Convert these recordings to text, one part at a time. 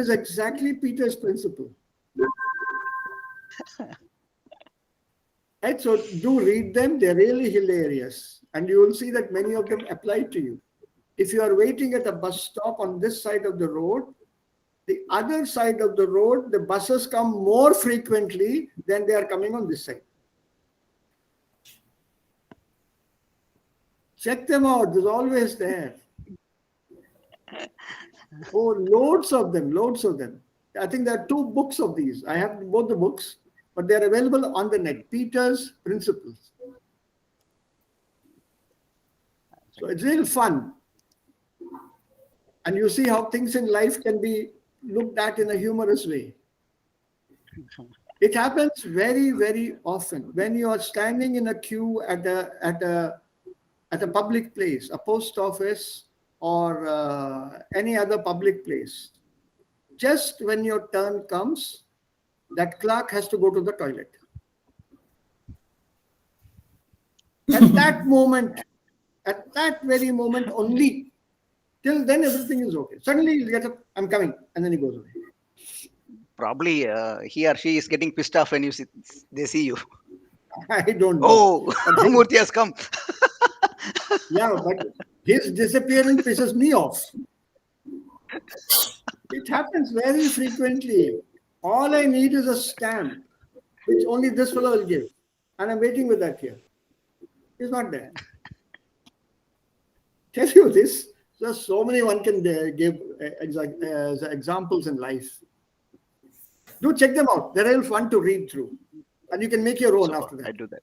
is exactly Peter's principle. Right? So do read them. They're really hilarious. And you will see that many of them apply to you. If you are waiting at a bus stop on this side of the road, the other side of the road, the buses come more frequently than they are coming on this side. Check them out. There's always there. Oh, loads of them, loads of them. I think there are 2 books of these. I have both the books, but they're available on the net. Peter's Principles. So it's real fun. And you see how things in life can be looked at in a humorous way. It happens very, very often when you are standing in a queue at a public place, a post office or any other public place. Just when your turn comes, that clerk has to go to the toilet. At that moment, at that very moment only, till then everything is okay. Suddenly you get up, I'm coming, and then he goes away. Probably he or she is getting pissed off when they see you. I don't know. Oh, Murthy has come. Yeah, but his disappearance pisses me off. It happens very frequently. All I need is a stamp, which only this fellow will give. And I'm waiting with that here. He's not there. Tell you this, there's so many one can give examples in life. Do check them out. They're real fun to read through. And you can make your own after that. I do that.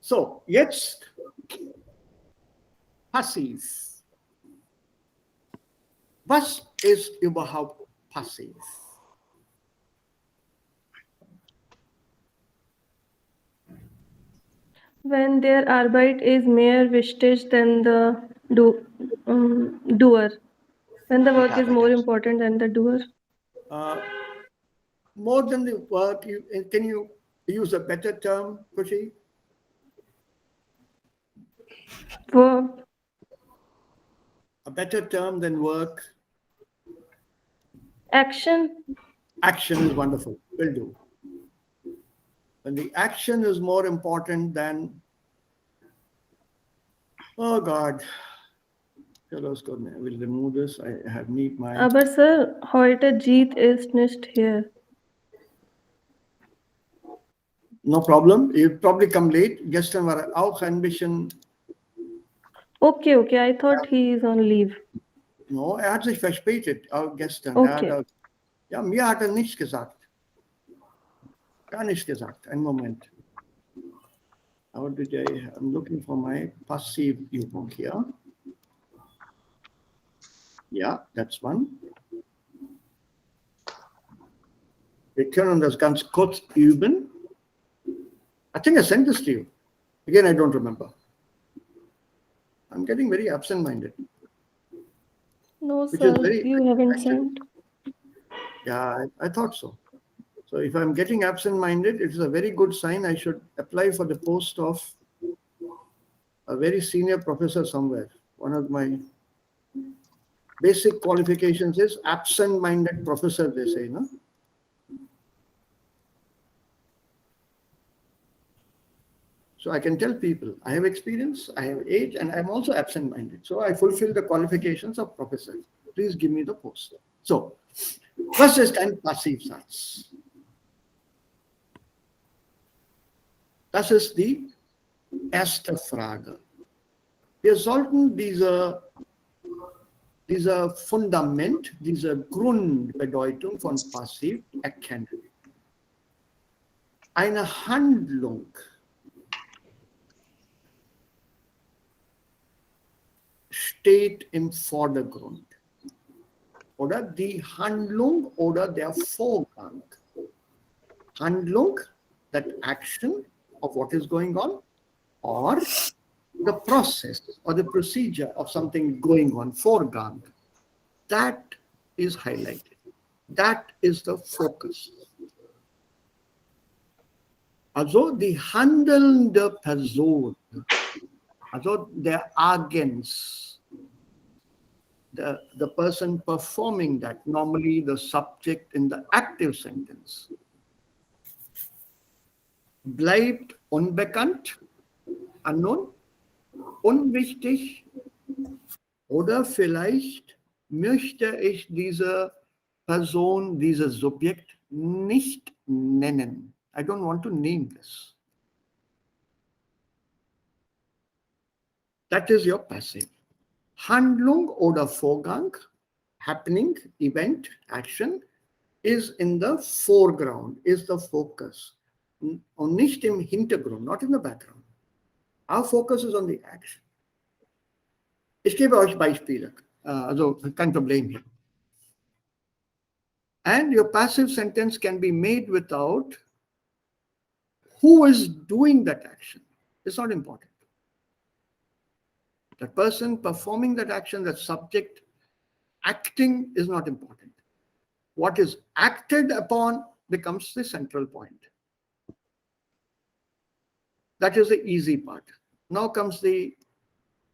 So jetzt passiv. Was ist überhaupt passiv? When their Arbeit is mehr wichtig than the doer. When the work is more important than the doer. More than the work, can you use a better term, Kushi? Verb. A better term than work? Action. Action is wonderful. Will do. When the action is more important than, oh God, we'll remove this. I have need my. Aber sir, heute Jeet ist nicht here. No problem. You'll probably come late. Gestern war auch ein bisschen. Okay. I thought he is on leave. No, hat sich verspätet, gestern. Okay. Ja, mir hat nichts gesagt. Gar nichts gesagt. Einen Moment. How did I'm looking for my passive Übung here. Yeah, that's one. Wir können das ganz kurz üben. I think I sent this to you. Again, I don't remember. I'm getting very absent-minded. No, sir, you haven't sent. Yeah, I thought so. So if I'm getting absent-minded, it is a very good sign. I should apply for the post of a very senior professor somewhere. One of my basic qualifications is absent-minded professor, they say, no? So I can tell people, I have experience, I have age, and I'm also absent-minded. So I fulfill the qualifications of professor. Please give me the post. So, was ist ein Passivsatz? Das ist die erste Frage. Wir sollten dieser Fundament, diese Grundbedeutung von passiv erkennen. Eine Handlung steht im Vordergrund. Oder die Handlung oder der Vorgang. Handlung, that action of what is going on, or the process or the procedure of something going on, Vorgang. That is highlighted. That is the focus. Also die handelnde Person, also der Agens, the person performing that, normally the subject in the active sentence. Bleibt unbekannt, unknown, unwichtig, oder vielleicht möchte ich diese Person, dieses Subjekt nicht nennen. I don't want to name this. That is your passive. Handlung oder Vorgang, happening, event, action, is in the foreground, is the focus. Und nicht im Hintergrund, not in the background. Our focus is on the action. Ich gebe euch Beispiele, also kein Problem hier. And your passive sentence can be made without who is doing that action. It's not important. The person performing that action, that subject acting is not important. What is acted upon becomes the central point. That is the easy part. Now comes the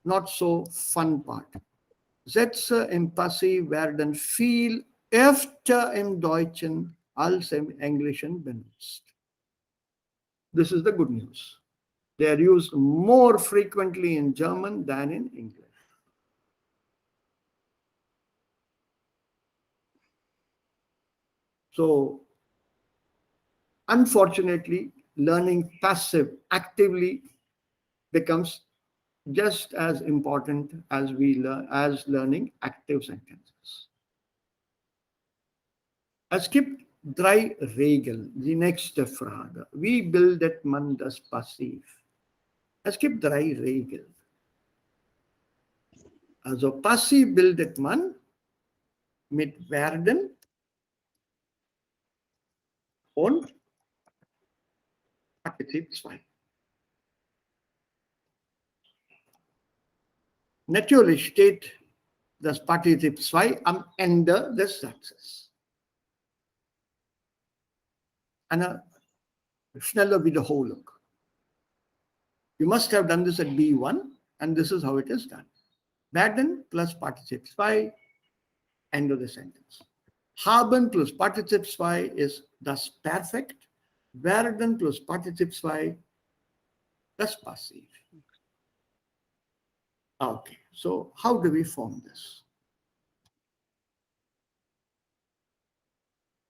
not so fun part. Sätze im Passiv werden viel öfter im Deutschen als im Englischen benutzt. This is the good news. They are used more frequently in German than in English. So, unfortunately, learning passive actively becomes just as important as learning active sentences. Es gibt 3 Regeln. Die nächste Frage. Wie bildet man das Passiv? Es gibt 3 Regeln. Also Passiv bildet man mit werden und Partizip 2. Natürlich steht das Partizip 2 am Ende des Satzes. Eine schnelle Wiederholung. You must have done this at B1, and this is how it is done. Werden plus Partizip 2, end of the sentence. Haben plus Partizip 2 is das Perfekt. Werden plus Partizip 2, das Passiv. Okay, so how do we form this?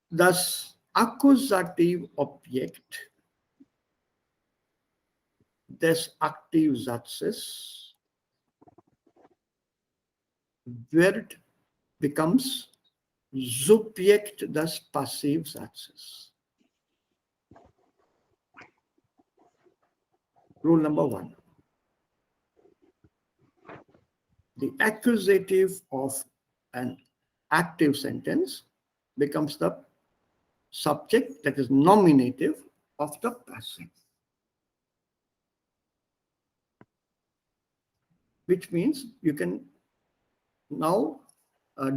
Das Akkusativobjekt des Aktivsatzes becomes Subjekt des Passivsatzes. Rule number 1. The accusative of an active sentence becomes the subject, that is nominative, of the passive. Which means you can now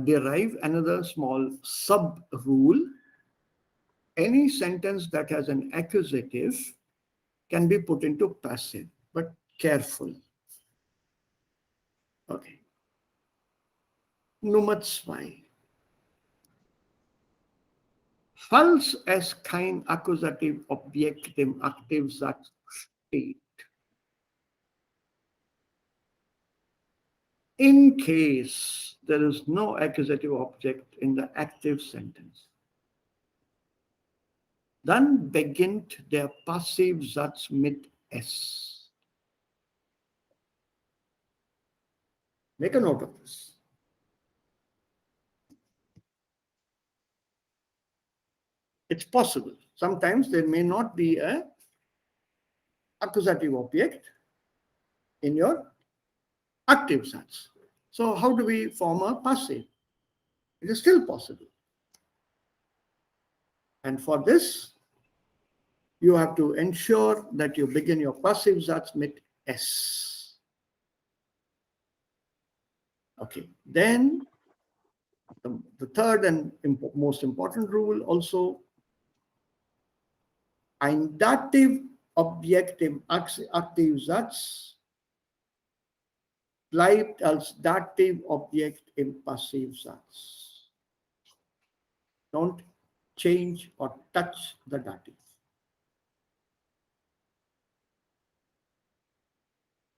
derive another small sub-rule. Any sentence that has an accusative can be put into passive, but careful. Okay. Nummer 2. Falls es kein Akkusativobjekt im Aktivsatz steht. In case there is no accusative object in the active sentence, dann beginnt der Passivsatz mit S. Make a note of this. It's possible. Sometimes there may not be an accusative object in your active sats. So how do we form a passive? It is still possible. And for this, you have to ensure that you begin your passive sats with S. Okay, then the third and most important rule also, ein Dativ Objekt im Aktivsatz bleibt als Dativobjekt im Passivsatz. Don't change or touch the dative.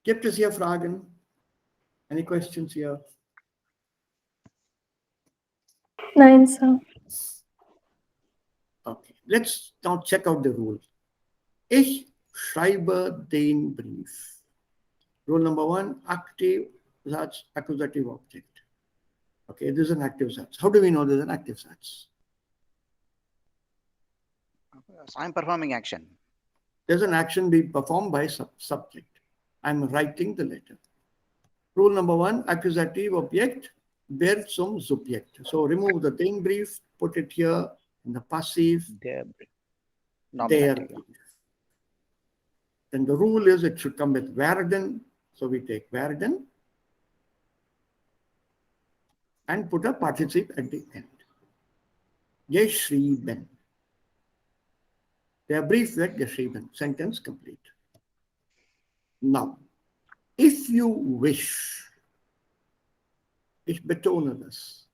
Gibt es hier Fragen? Any questions here? Nein, Sir. Okay, let's now check out the rule. Ich schreibe den Brief. Rule number one, active Satz, accusative object. Okay, this is an active Satz. How do we know this is an active Satz? I'm performing action. There's an action being performed by subject. I'm writing the letter. Rule number one, accusative object, wird zum Subjekt. So remove the den Brief, put it here in the passive, Der der nominative. Brief. Then the rule is it should come with werden. So we take werden and put a participle at the end. Geschrieben. Der Brief wird geschrieben. Sentence complete. Now, if you wish, ich betone das,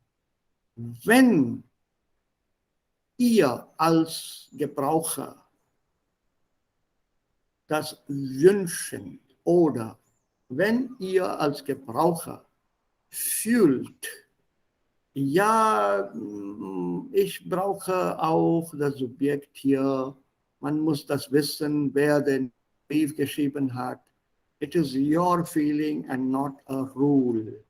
wenn ihr als Gebraucher das wünschen oder wenn ihr als Gebraucher fühlt, ja, ich brauche auch das Subjekt hier, man muss das wissen, wer den Brief geschrieben hat. It is your feeling and not a rule.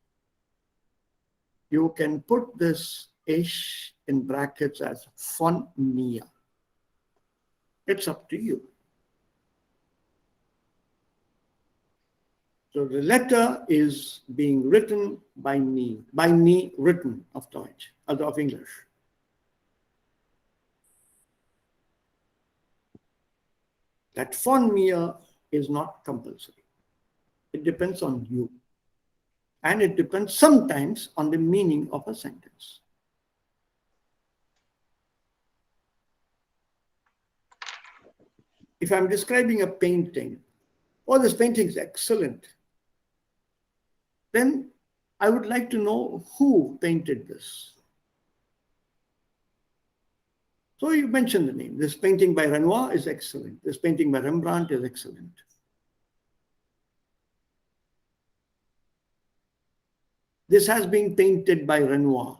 You can put this ich in brackets as von mir. It's up to you. So the letter is being written by me written auf Deutsch, also auf English. That von mir is not compulsory. It depends on you. And it depends sometimes on the meaning of a sentence. If I'm describing a painting, oh, this painting is excellent, then I would like to know who painted this. So you mentioned the name. This painting by Renoir is excellent. This painting by Rembrandt is excellent. This has been painted by Renoir.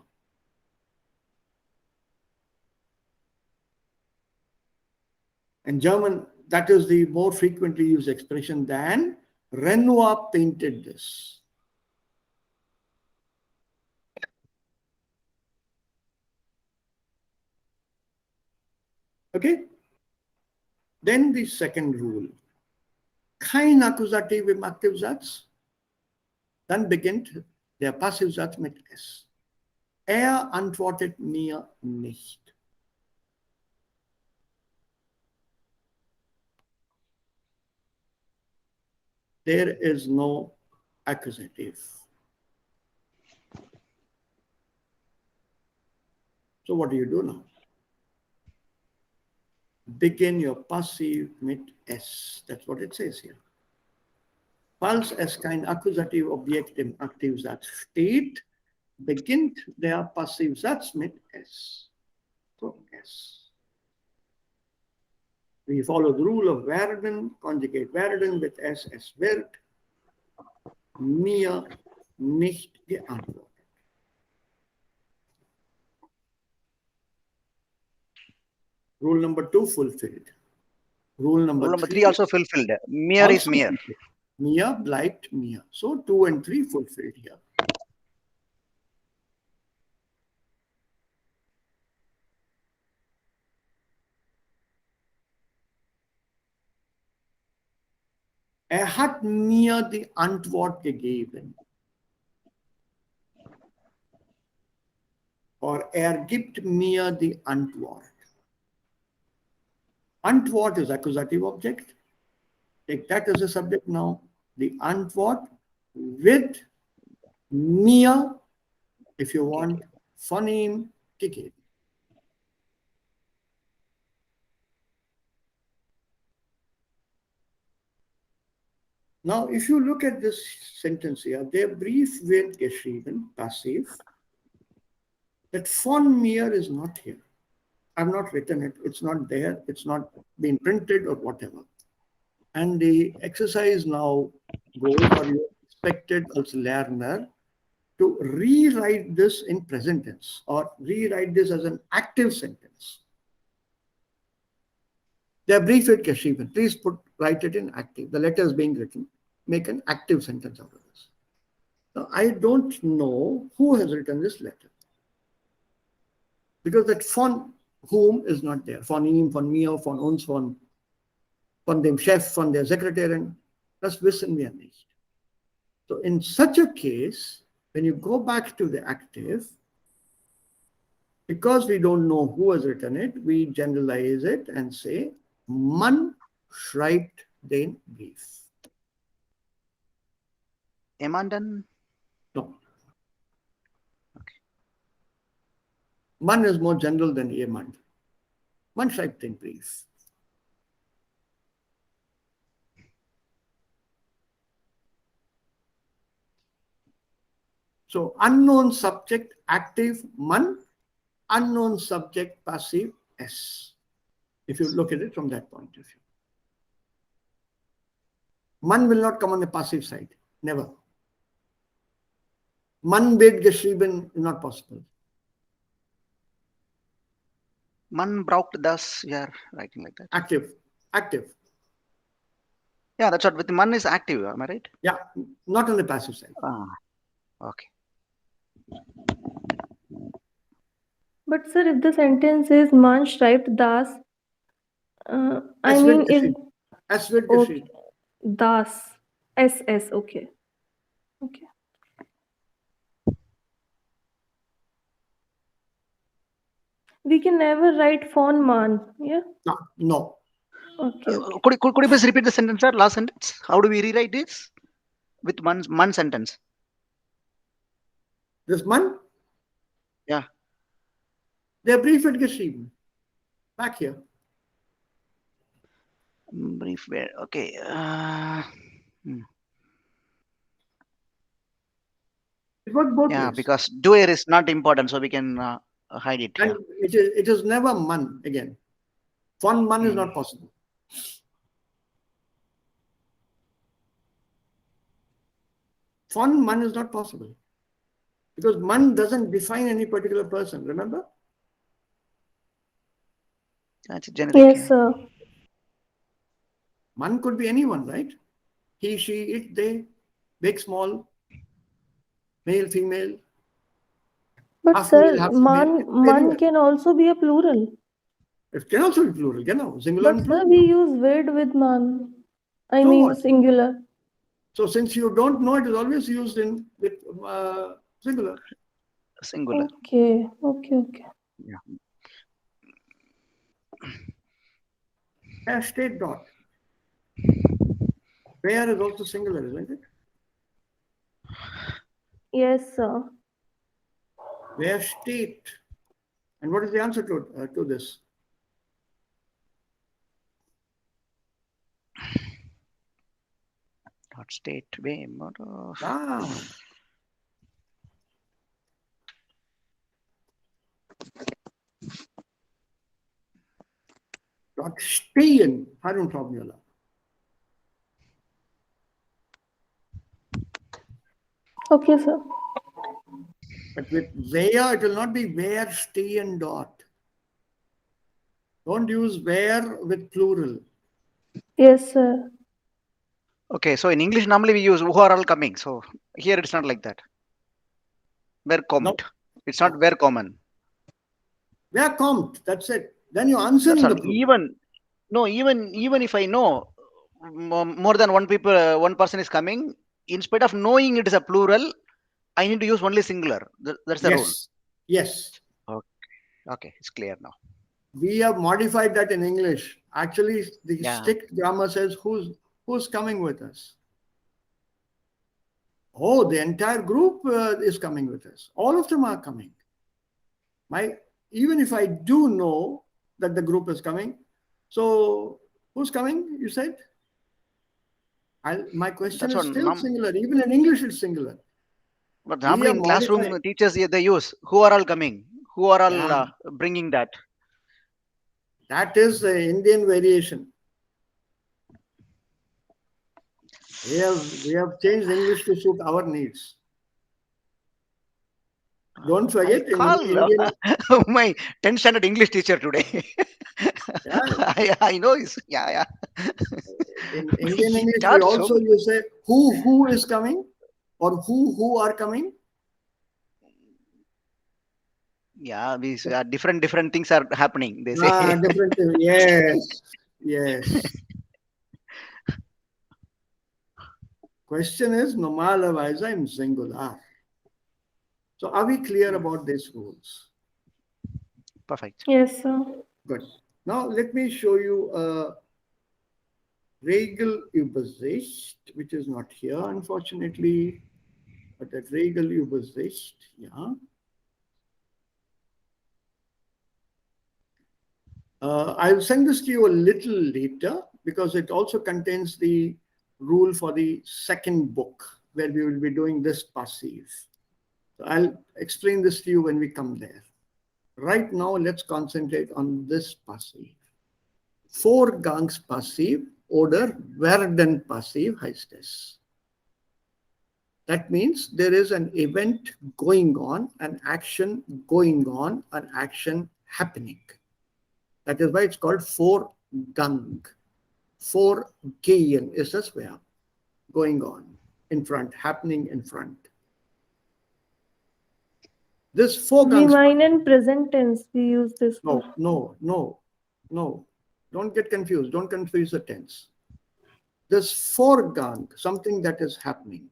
In German, that is the more frequently used expression than Renoir painted this. Okay? Then the second rule. Kein Akkusativ im Aktivsatz. Dann beginnt der Passivsatz mit S. Er antwortet mir nicht. There is no accusative. So what do you do now? Begin your passive mit S. That's what it says here. Falls es kein akkusativ Objekt im Aktivsatz steht, beginnt der Passivsatz mit S. So S. We follow the rule of werden, conjugate werden with S, es wird mir nicht geantwortet. Rule number 2 fulfilled. Rule number 3 also fulfilled. Mir is mir. Mir bleibt mir. So 2 and 3 fulfilled here. Hat mir die Antwort gegeben. Or gibt mir die Antwort. Antwort is accusative object. Take that as a subject now. The Antwort wird mir, if you want, von ihm gegeben. Now, if you look at this sentence here, der Brief wird geschrieben, passive. That von mir is not here. I've not written it. It's not there. It's not been printed or whatever. And the exercise now goes, or you expected as learner to rewrite this in present tense or rewrite this as an active sentence. Der Brief wird geschrieben. Please write it in active. The letter is being written. Make an active sentence out of this. Now, I don't know who has written this letter. Because that von whom is not there. Von ihm, von mir, von uns, von dem Chef, von der Sekretärin. Das wissen wir nicht. So in such a case, when you go back to the active, because we don't know who has written it, we generalize it and say, man schreibt den Brief. Jemanden? No. Okay. Man is more general than jemand. Man schreibt den Brief. So unknown subject active man, unknown subject passive s. If you look at it from that point of view. Man will not come on the passive side. Never. Man wird geschrieben is not possible. Man braucht das. Yeah, writing like that. Active. Active. Yeah, that's what. With man is active. Am I right? Yeah, not on the passive side. Ah, okay. But sir, if the sentence is man schreibt das, I Es mean, wird if geschrieben. Es wird okay, geschrieben. das, SS, okay, okay. We can never write von man, yeah. No, no. Okay, okay. Could you please repeat the sentence, sir? Last sentence. How do we rewrite this? With man sentence. This man, Yeah. der Brief wird geschrieben. Back here. Brief where? Okay. It works both Yeah, ways. because doer is not important, so we can hide it. And Yeah. it is never man again. Von man is not possible. Von man is not possible. Because man doesn't define any particular person, remember? That's generic. Yes, Yeah. sir. Man could be anyone, right? He, she, it, they, big, small, male, female. But Half male, sir, half female. It could be man anywhere. can also be a plural. It can also be plural, genau. Singular But and sir, plural. we use wird with man. I So mean what? singular. So since you don't know, it is always used in with singular. Singular. Okay, okay, okay. Yeah. Hashtag dot. Where is also singular, isn't it? Yes, sir. Where state. And what is the answer to this? Dot state way. Ah. Dot stehen. Harun Tobniola. Okay, sir. But with where, it will not be where stehen dot. Don't use where with plural. Yes, sir. Okay, so in English normally we use who are all coming. So here it's not like that. Where kommt? No. It's not where common. Where kommt? That's it. Then you answer That's in the all. plural. Even if I know more than one person is coming, in spite of knowing it is a plural, I need to use only singular. That's the rule. Yes. Okay, it's clear now. We have modified that in English. Actually, the Yeah. strict grammar says who's coming with us. Oh, the entire group is coming with us. All of them are coming. Even if I do know that the group is coming, so who's coming? You said My question That's is what still singular. Even in English, it's singular. but We normally have in classroom modified. teachers they use who are all coming, who are all Yeah, bringing that. that is the Indian variation. We have changed English to suit our needs. Don't I forget, in call Indian, my 10th standard English teacher today. yeah, I know yeah. in Indian He English, we taught so also many. you say who is coming, or who are coming. Yeah, these different things are happening. They say. Different. Yes, yes. Question is normalerweise im Singular. So are we clear about these rules? Perfect. Yes, sir. Good. Now let me show you a Regelübersicht, which is not here, unfortunately, but a Regelübersicht, yeah. I'll send this to you a little later because it also contains the rule for the second book where we will be doing this passive. So I'll explain this to you when we come there. Right now, let's concentrate on this passive. Voorgangspassiv oder werden passiv heißt es. That means there is an event going on, an action going on, an action happening. That is why it's called Vorgang. Vorgehen is das Verb. Going on, in front, happening in front. This We Vorgangs... mine in present tense. We use this. No. Don't get confused. Don't confuse the tense. This Vorgang, something that is happening,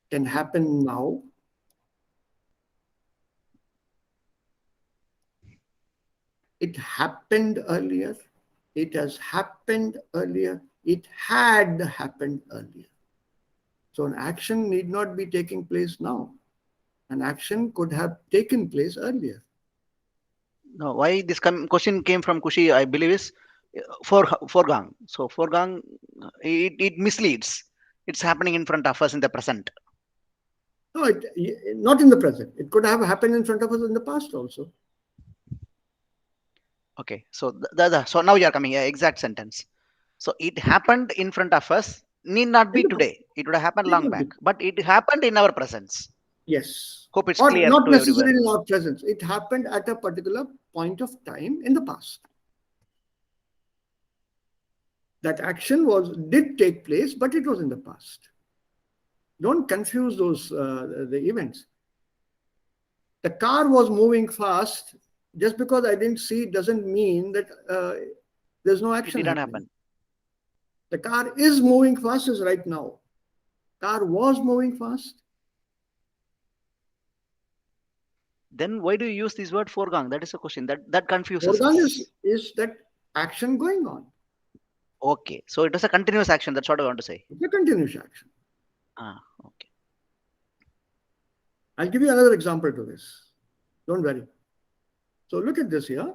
can happen now. It happened earlier. It has happened earlier. It had happened earlier. So an action need not be taking place now. An action could have taken place earlier. No, why this question came from Kushi, I believe, is foregang. So foregang, it misleads. It's happening in front of us in the present. No, not in the present. It could have happened in front of us in the past also. Okay, so so now you are coming exact sentence. So it happened in front of us. Need not be today. It would have happened long back, but it happened in our presence. Yes. Hope it's Or clear not to everyone. necessarily in our presence. It happened at a particular point of time in the past. That action did take place, but it was in the past. Don't confuse those the events. The car was moving fast. Just because I didn't see it doesn't mean that there's no action. It didn't happen. The car is moving fast right now. Car was moving fast. Then why do you use this word foregang? That is a question that confuses Foregang us. is that action going on. Okay, so it was a continuous action. That's what I want to say. It's a continuous action. Okay. I'll give you another example to this. Don't worry. So look at this here.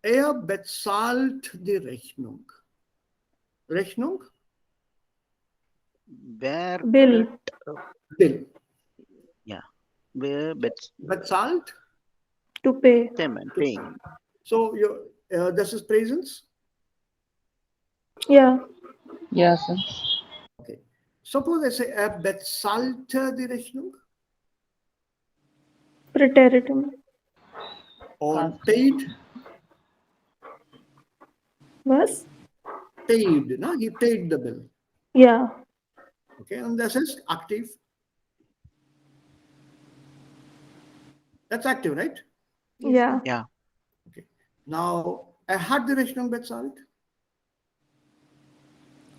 Er bezahlt die Rechnung. Rechnung? Where Bill. Bill. Yeah. Where Bezahlt? To pay. payment, paying. So this is presence? Yeah. Yes, sir. Okay. Suppose I say er bezahlte die Rechnung Preteritum. or paid. Was? Paid. No? He paid the bill. Yeah. Okay. And this is active. That's active, right? Yeah. Yeah. Okay. Now, hat die Rechnung bezahlt?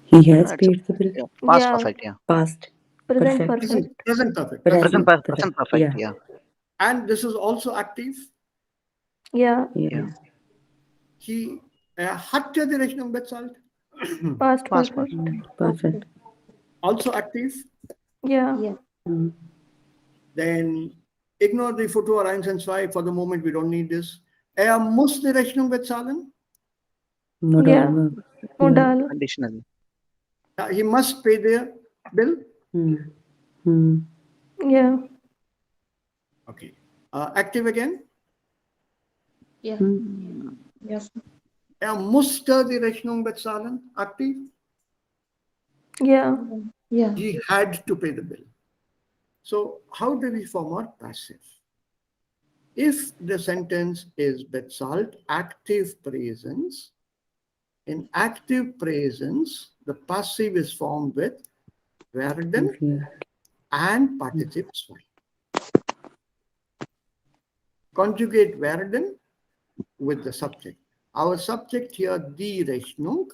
He has It's paid the bill. yeah, past Yeah. perfect. Yeah. Past. Present Perfect. perfect. Present perfect. Present. Present perfect. Yeah. And this is also active. Yeah. Yeah. He hatte die Rechnung bezahlt. Past Past perfect. Perfect. Also active. Yeah. Mm. Then ignore the Futur 1 und 2. For the moment, we don't need this. Muss die Rechnung bezahlen. Modal Yeah. verb. Modal. Conditional. He must pay the bill. Yeah. Okay. Active again. Yeah. Yes. Er musste die Rechnung bezahlen. Aktiv. Yeah. Yeah. He had to pay the bill. So how do we form our passive? If the sentence is bezahlt active presence, in active presence, the passive is formed with werden and participe 2. Conjugate werden with the subject. Our subject here, die Rechnung,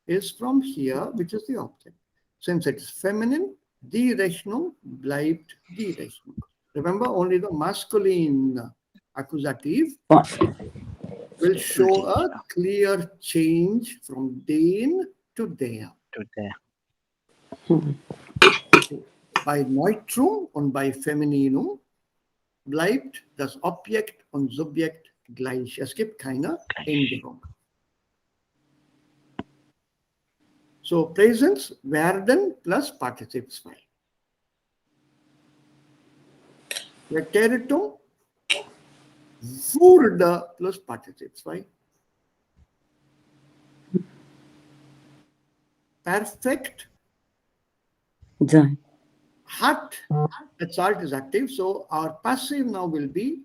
is from here, which is the object. Since it's feminine, die Rechnung bleibt die Rechnung. Remember, only the masculine accusative will show a clear change from den to der. Bei Neutrum und bei Femininum bleibt das Objekt und Subjekt gleich. Es gibt keine Änderung. So Präsens werden plus Partizip 2. Präteritum wurde plus Partizip 2. Perfekt Sein. hat, bezahlt is active, so our passive now will be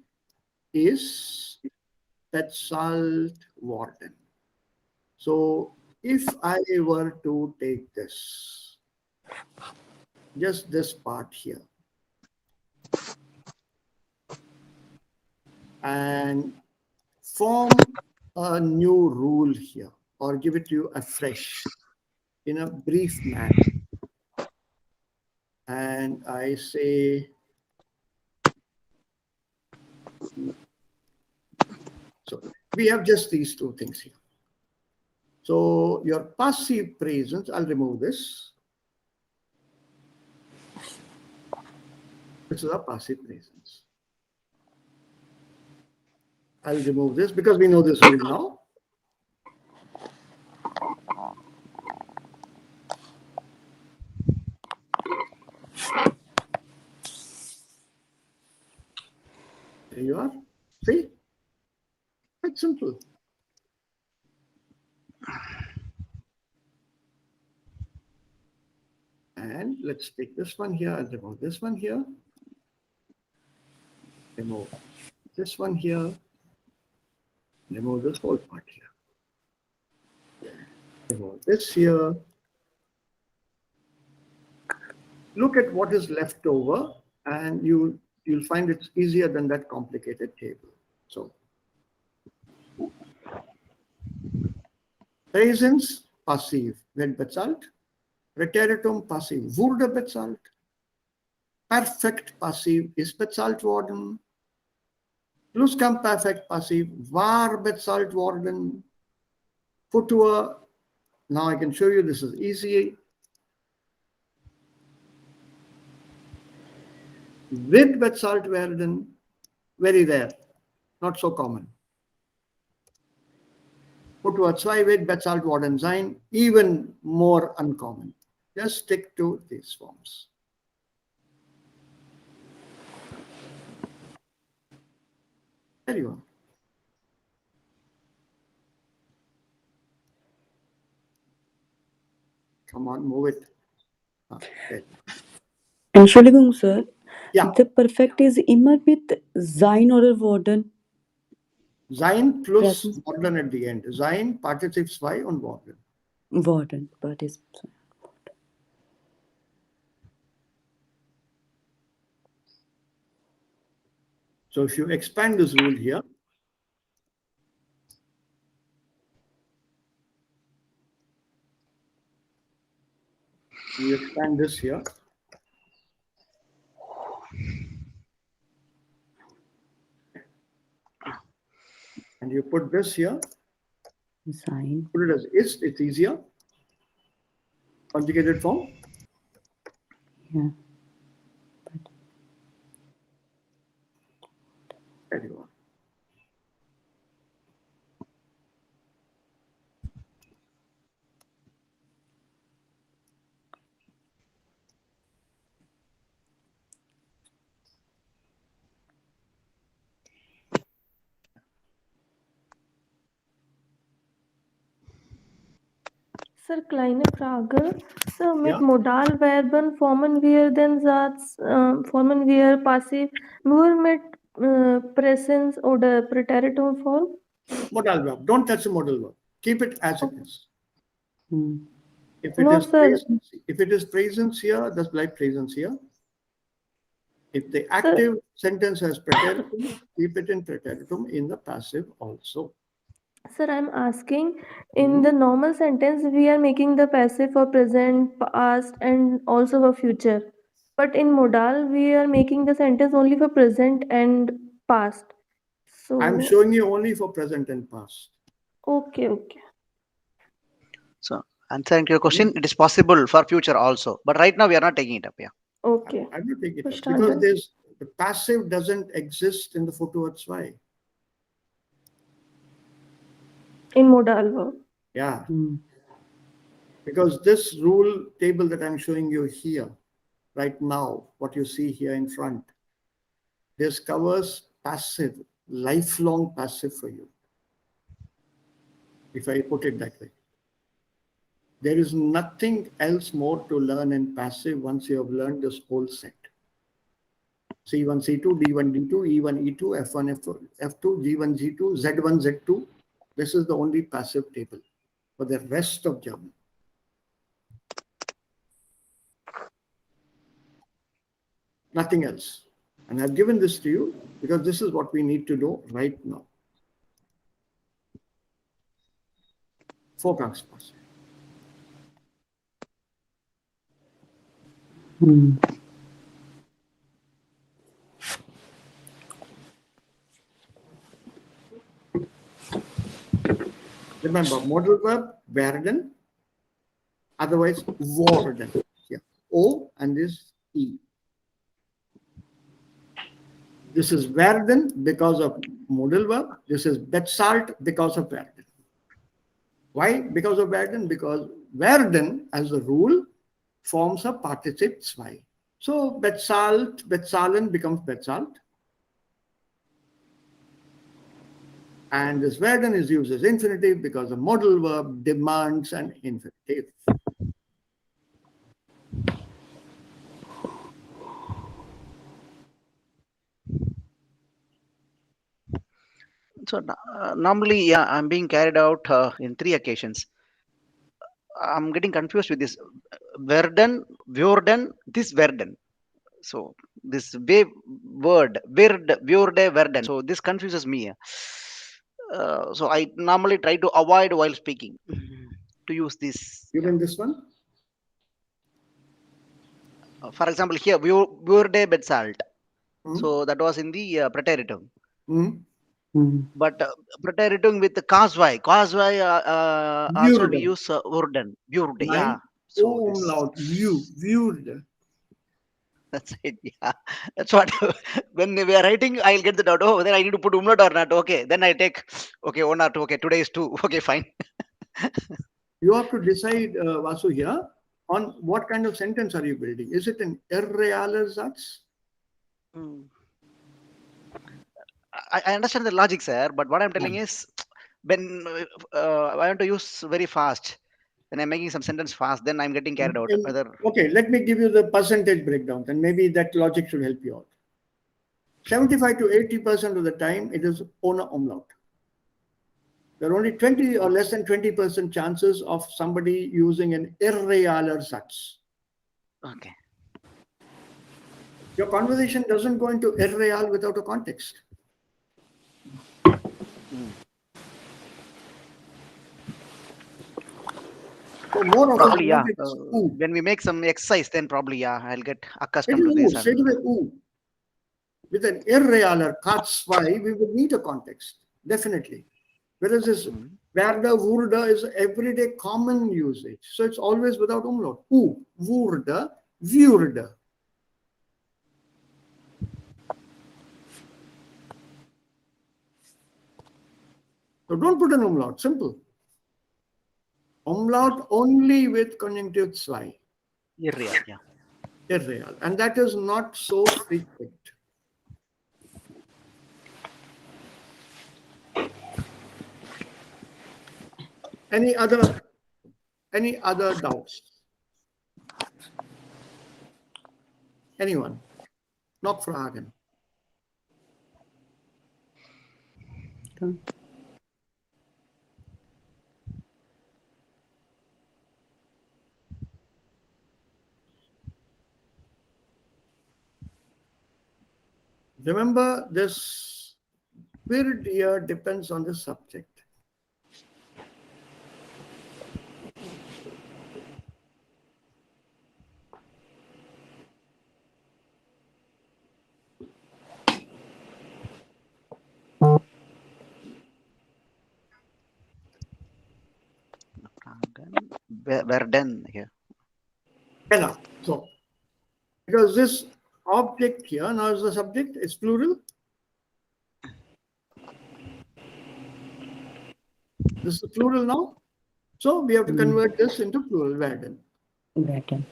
is bezahlt worden. So if I were to take this, just this part here, and form a new rule here, or give it to you afresh in a brief manner. And I say, so we have just these two things here. So your passive presence, I'll remove this. This is a passive presence. I'll remove this because we know this rule now. There you are. See? Quite simple. And let's take this one here and remove this one here. Remove this one here. Remove this whole part here. Remove this here. Look at what is left over, and you'll find it's easier than that complicated table. So, Präsens passiv wird bezahlt. Präteritum passiv wurde bezahlt. Perfekt passiv ist bezahlt worden. Plusquamperfekt passiv war bezahlt worden. Futur, now I can show you this is easy. Wird bezahlt werden, very rare, not so common. Futur 2 wird bezahlt worden sein, even more uncommon. Just stick to these forms. There you are. Come on, move it. Okay. Entschuldigung, Sir. Yeah. The perfect is immer mit sein oder worden. Sein plus Presence. worden at the end. Sein, Partizip 2 und worden. Worden, but is So if you expand this rule here, you expand this here. And you put this here. sein. Put it as is, it's easier. Conjugated form. Yeah. There you are. Sir, kleine Frage. So, mit Ja. Modalverben formen wir den Satz, formen wir passiv nur mit Präsens oder Präteritumform? Modal verb. Don't touch the modal verb. Keep it as it is. Hmm. If it No, is sir. presence here, that's like presence here. If the Sir, active sentence has preteritum, keep it in preteritum in the passive also. sir, I'm asking, in the normal sentence, we are making the passive for present, past, and also for future. But in modal, we are making the sentence only for present and past. I'm So, showing you only for present and past. okay, okay. So answering to your question, it is possible for future also, but right now we are not taking it up. Yeah. Okay. I will take it up Verstanden. because the passive doesn't exist in the footwords why. In modal verb. Yeah, Hmm. because this rule table that I'm showing you here, right now, what you see here in front, this covers passive, lifelong passive for you, if I put it that way. There is nothing else more to learn in passive once you have learned this whole set. C1, C2, D1, D2, E1, E2, F1, F2, G1, G2, Z1, Z2. This is the only passive table for the rest of German. Nothing else. And I've given this to you because this is what we need to do right now. Vorgangspassive. Hmm. Remember, modal verb, werden, otherwise worden. Yeah. O and this E. This is werden because of modal verb. This is bezahlt because of werden. Why? Because of werden? Because werden, as a rule, forms a participle zwei. So bezahlt, bezahlen becomes bezahlt. And this werden is used as infinitive because the modal verb demands an infinitive. So normally, yeah, I'm being carried out in 3 occasions. I'm getting confused with this Verden, Vjorden, this Verden. So this word, Vjorde, Verden. So this confuses me. So I normally try to avoid while speaking to use this. You mean this one? For example, here Vjorde Betsalt. Hmm? So that was in the preteritum. Hmm? Hmm. But preteritum with the causeway also we Würde. use Vjorde. Vjorde, yeah. Nein. So this. Umlaut. Würde. That's it. Yeah, that's what. When we are writing, I'll get the doubt. Oh, then I need to put umlaut or not. Okay, then I take. Okay, 1 or 2. Okay, today is 2. Okay, fine. You have to decide, Vasu, here on what kind of sentence are you building. Is it an irrealer Satz? Mm. I understand the logic, sir. But what I'm telling is, when I want to use very fast, when I'm making some sentence fast, then I'm getting carried out. Whether Okay, let me give you the percentage breakdown, and maybe that logic should help you out. 75 to 80% of the time, it is ohne umlaut. There are only 20 or less than 20% chances of somebody using an irrealer Satz. okay, Your conversation doesn't go into irreal without a context. So more often probably than yeah. not, it's ooh. When we make some exercise, then probably yeah, I'll get It accustomed to is ooh, this. straight away ooh. With an irrealer Katzwei, we would need a context, definitely. Whereas this Werder, Wurde is everyday common usage. So it's always without umlaut. Wurde, Würde. So don't put an umlaut, simple. Umlaut only with conjunctive zwei, Irreal, yeah. irreal. And that is not so frequent. Any other Any other doubts? Anyone? Noch Fragen? Done. Remember, this period here depends on the subject. Werden here. Enough. So, because this object here now is the subject, it's plural. This is plural now. So we have to convert this into plural, werden. Werden.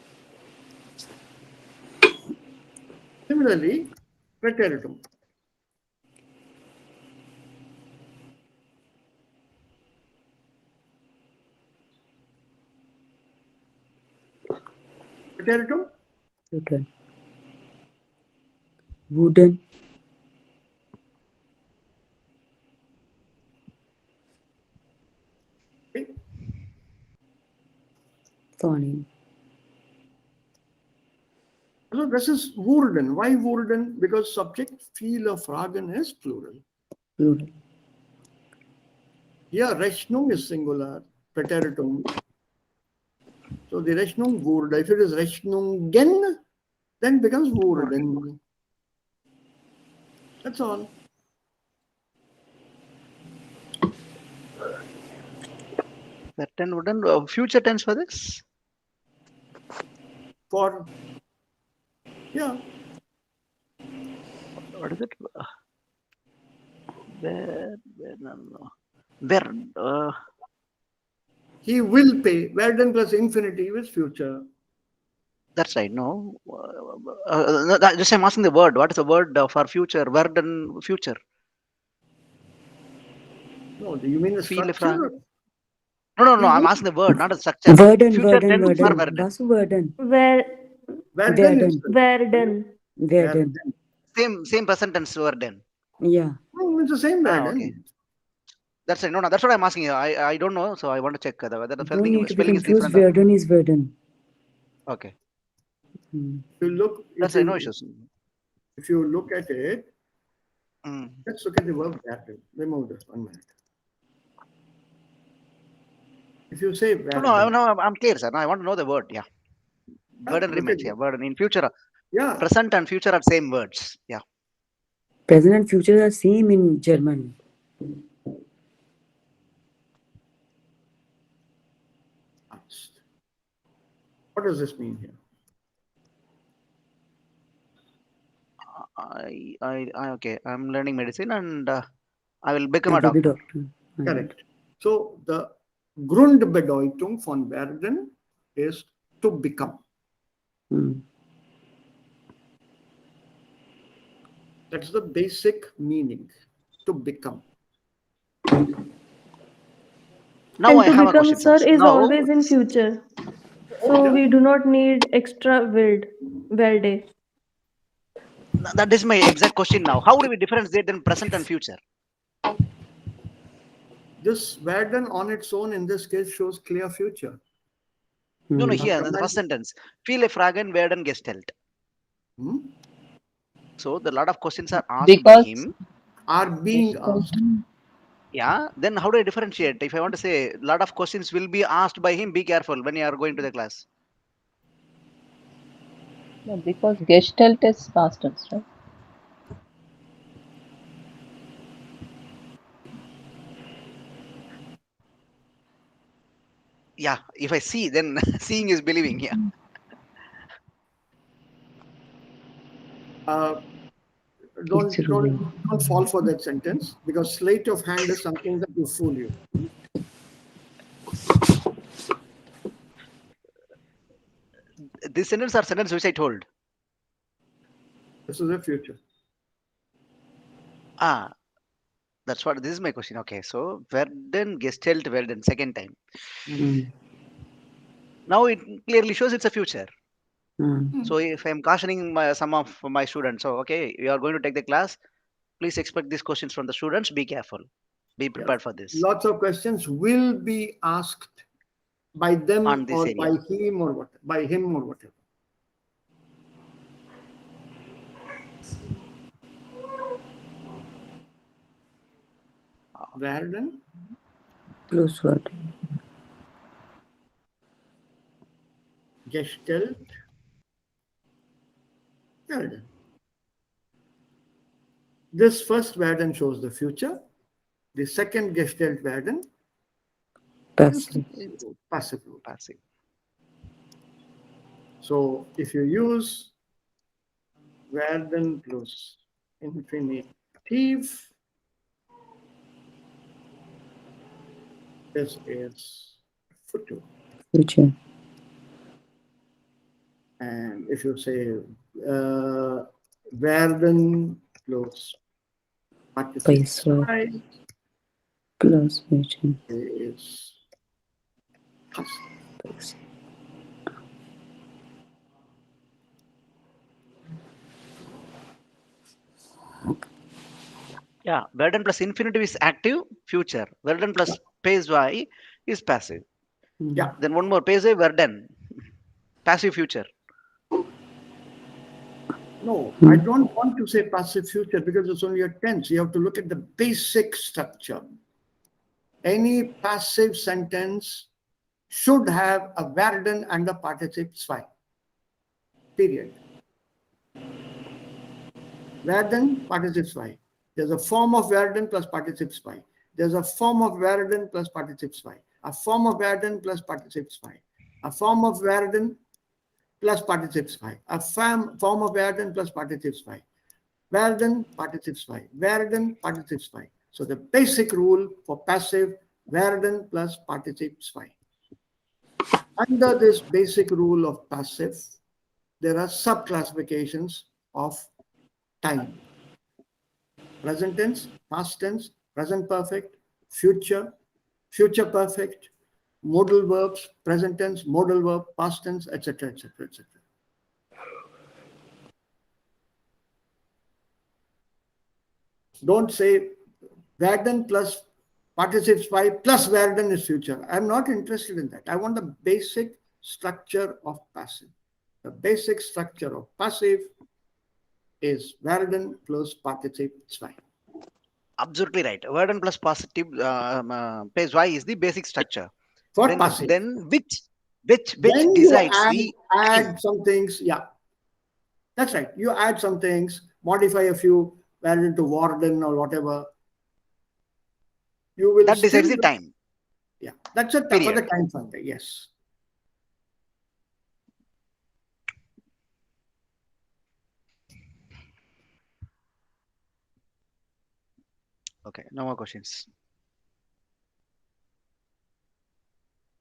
Similarly, preteritum. Preteritum, Wooden. Wooden. okay. Fawning. So this is wurden. Why wurden? Because subject viele Fragen is plural. Plural. Here Rechnung is singular, preteritum. So the Rechnung wurde. If it is Rechnungen, then it becomes wurden. That's all. Werden, wooden. Future tense for this? For, yeah, What is it? Where? he will pay. Werden plus infinitive is future. That's right. No. Just I'm asking the word. What is the word for future? Werden, future. No, do you mean the Viele structure? No. I'm asking the word, not the structure. Werden. Future Werden. tense for Werden. werden. Basu. Werden. Werden is Werden. Werden. Same present tense werden. Yeah. No, it's the same werden. Okay. That's right. No. That's what I'm asking you. I don't know, so I want to check whether the Don't need to be spelling is confused. different. Werden is Werden. Okay. Hmm. If you look, That's right. No issues. if you look at it, Mm. let's look at the verb werden. Remove this 1 minute. If you say werden, No, I'm clear, sir. No, I want to know the word. Yeah. Burden look remains. at Yeah. it. Burden in future. Yeah, Present and future are same words. Yeah. Present and future are same in German. what does this mean here? Okay. I'm learning medicine and I will become a I will be doctor. doctor. Correct. So the Grundbedeutung von werden is to become. Hmm. That's the basic meaning, to become. Now And I to have a become, question, sir, sir. is Now, always in future. So Yeah. we do not need extra werde. that is my exact question now. How do we differentiate in present and future? This werden on its own in this case shows clear future. No, Hmm. here, in the first sentence. Viele Fragen werden gestellt. Hmm? So, the lot of questions are asked by Because him. Are being asked. Yeah. Then how do I differentiate? If I want to say a lot of questions will be asked by him, be careful when you are going to the class. no, because Gestalt is past tense, right? Yeah. If I see, then seeing is believing. Yeah. Don't fall for that sentence, because sleight of hand is something that will fool you. This sentence or sentence which I told. This is the future. That's what this is my question. Okay. So werden gestellt werden second time. Hmm. Now it clearly shows it's a future. Mm. So if I'm cautioning some of my students, so okay, you are going to take the class, please expect these questions from the students. Be careful. Be Yes. prepared for this Lots of questions will be asked by them on this or area. by him or what, by him or whatever. Werden Plus word. Gestalt werden. This first werden shows the future. The second Gestalt werden is Passive. passive rule. Passive. So if you use werden plus infinitive, this is future. Future. And if you say werden plus participle Passive. Plus future. is passive. Passive. Yeah, Werden plus infinitive is active future. Werden plus Peswai is passive. Yeah. Then one more Peswai Werden. Passive future. No, I don't want to say passive future because it's only a tense. You have to look at the basic structure. Any passive sentence should have a werden and a participle zwei. Period. Werden, participle zwei. There's a form of werden plus participle zwei. There's a form of werden plus participle zwei. A form of werden plus participle zwei. A form of werden plus participle zwei. A form of werden plus participle zwei. Werden, participle zwei. Werden, participle zwei. So the basic rule for passive, werden plus participle zwei. Under this basic rule of passive, there are sub-classifications of time. Present tense, past tense, present perfect, future, future perfect, modal verbs, present tense, modal verb, past tense, etc., etc., etc. Don't say werden plus participle zwei plus werden is future. I'm not interested in that. I want the basic structure of passive. The basic structure of passive is werden plus participle zwei. Absolutely right. Werden plus positive Peswai is the basic structure. For Then, passive. then which Then you decides the add some things. Yeah, that's right. You add some things, modify a few, werden to worden or whatever. You will that decides still, the time. yeah, that's it for the Period. time factor. Yes. Okay, no more questions.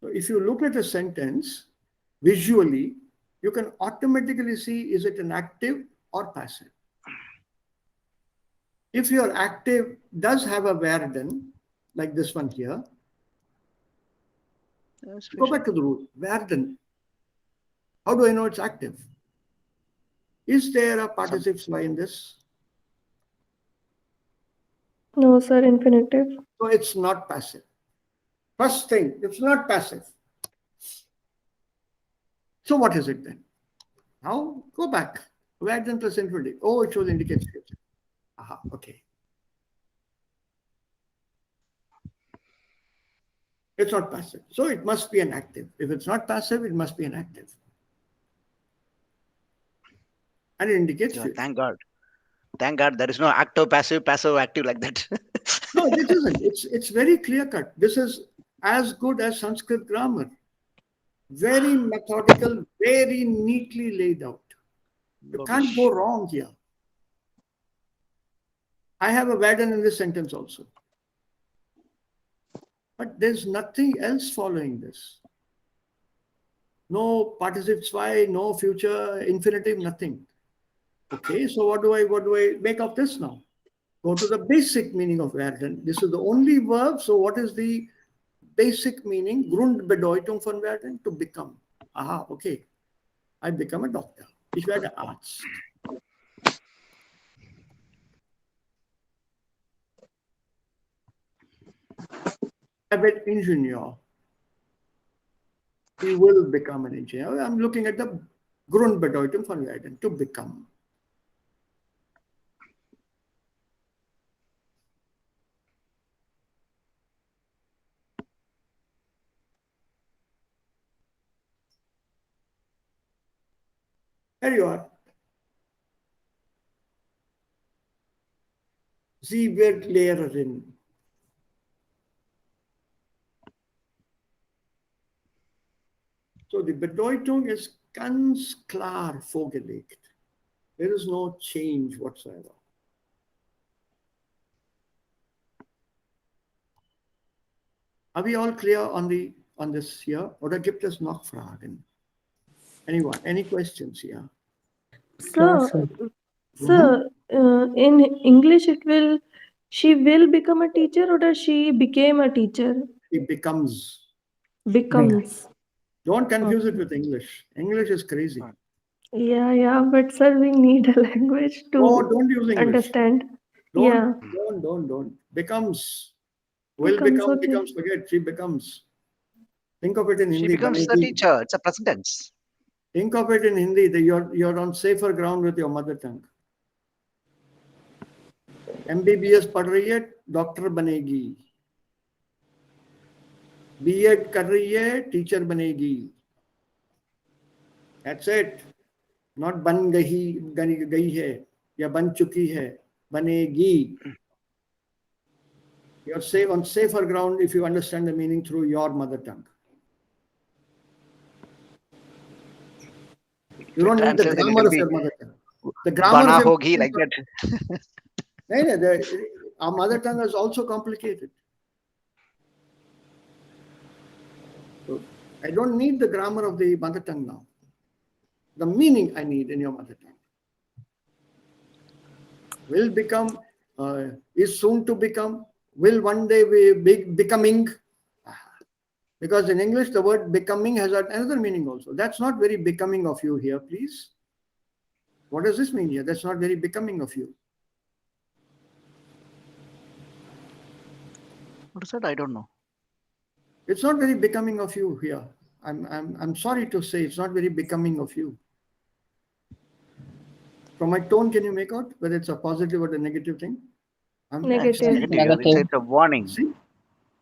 So if you look at a sentence visually, you can automatically see is it an active or passive. If your active does have a werden, like this one here, go back to the rule. Werden. How do I know it's active? Is there a participle zwei in this? No, sir, infinitive. So it's not passive. First thing, it's not passive. So what is it then? Now go back. Werden plus infinitive. Oh, it shows indicates future. Aha, okay. It's not passive. So it must be an active. If it's not passive, it must be an active. And it indicates Yeah, future. thank God. Thank God there is no active, passive, active like that. No, this isn't. It's very clear cut. This is as good as Sanskrit grammar. Very methodical, very neatly laid out. You can't go wrong here. I have a werden in this sentence also. But there's nothing else following this. No participle zwei, no future, infinitive, nothing. Okay, so what do I make of this now? Go to the basic meaning of werden. This is the only verb. So what is the basic meaning? Grundbedeutung von werden? To become. Aha, okay. I become a doctor. Ich werde Arzt. I werde Ingenieur. He will become an engineer. I'm looking at the Grundbedeutung von werden, to become. There you are. Sie wird Lehrerin. So die Bedeutung ist ganz klar vorgelegt. There is no change whatsoever. Are we all clear on this here? Oder gibt es noch Fragen? Anyone? Any questions here? Sir, sir. sir, in English she will become a teacher or she became a teacher? It becomes. Becomes. Don't confuse it with English. English is crazy. Yeah, but sir, we need a language to Oh, don't use English. understand. Don't. Becomes. Will Becomes, become, okay. becomes, forget, she becomes. Think of it in She Hindi. becomes the Banegi. teacher. It's a present tense. Think of it in Hindi that you're on safer ground with your mother tongue. MBBS पढ़ रही है, doctor बनेगी. B.Ed कर रही है, teacher बनेगी. That's it. Not बन गई है या बन चुकी है, बनेगी. You're safe on safer ground if you understand the meaning through your mother tongue. You don't need the Translate, then it grammar will of be your mother tongue. The grammar Bana of your hogi, like that. Our mother tongue is also complicated. So I don't need the grammar of the mother tongue now. The meaning I need in your mother tongue. Will become, is soon to become, will one day be becoming. Because in English, the word becoming has another meaning also. That's not very becoming of you here, please. What does this mean here? That's not very becoming of you. What is that? I don't know. It's not very becoming of you here. I'm sorry to say it's not very becoming of you. From my tone, can you make out whether it's a positive or a negative thing? Negative. It's a warning. See?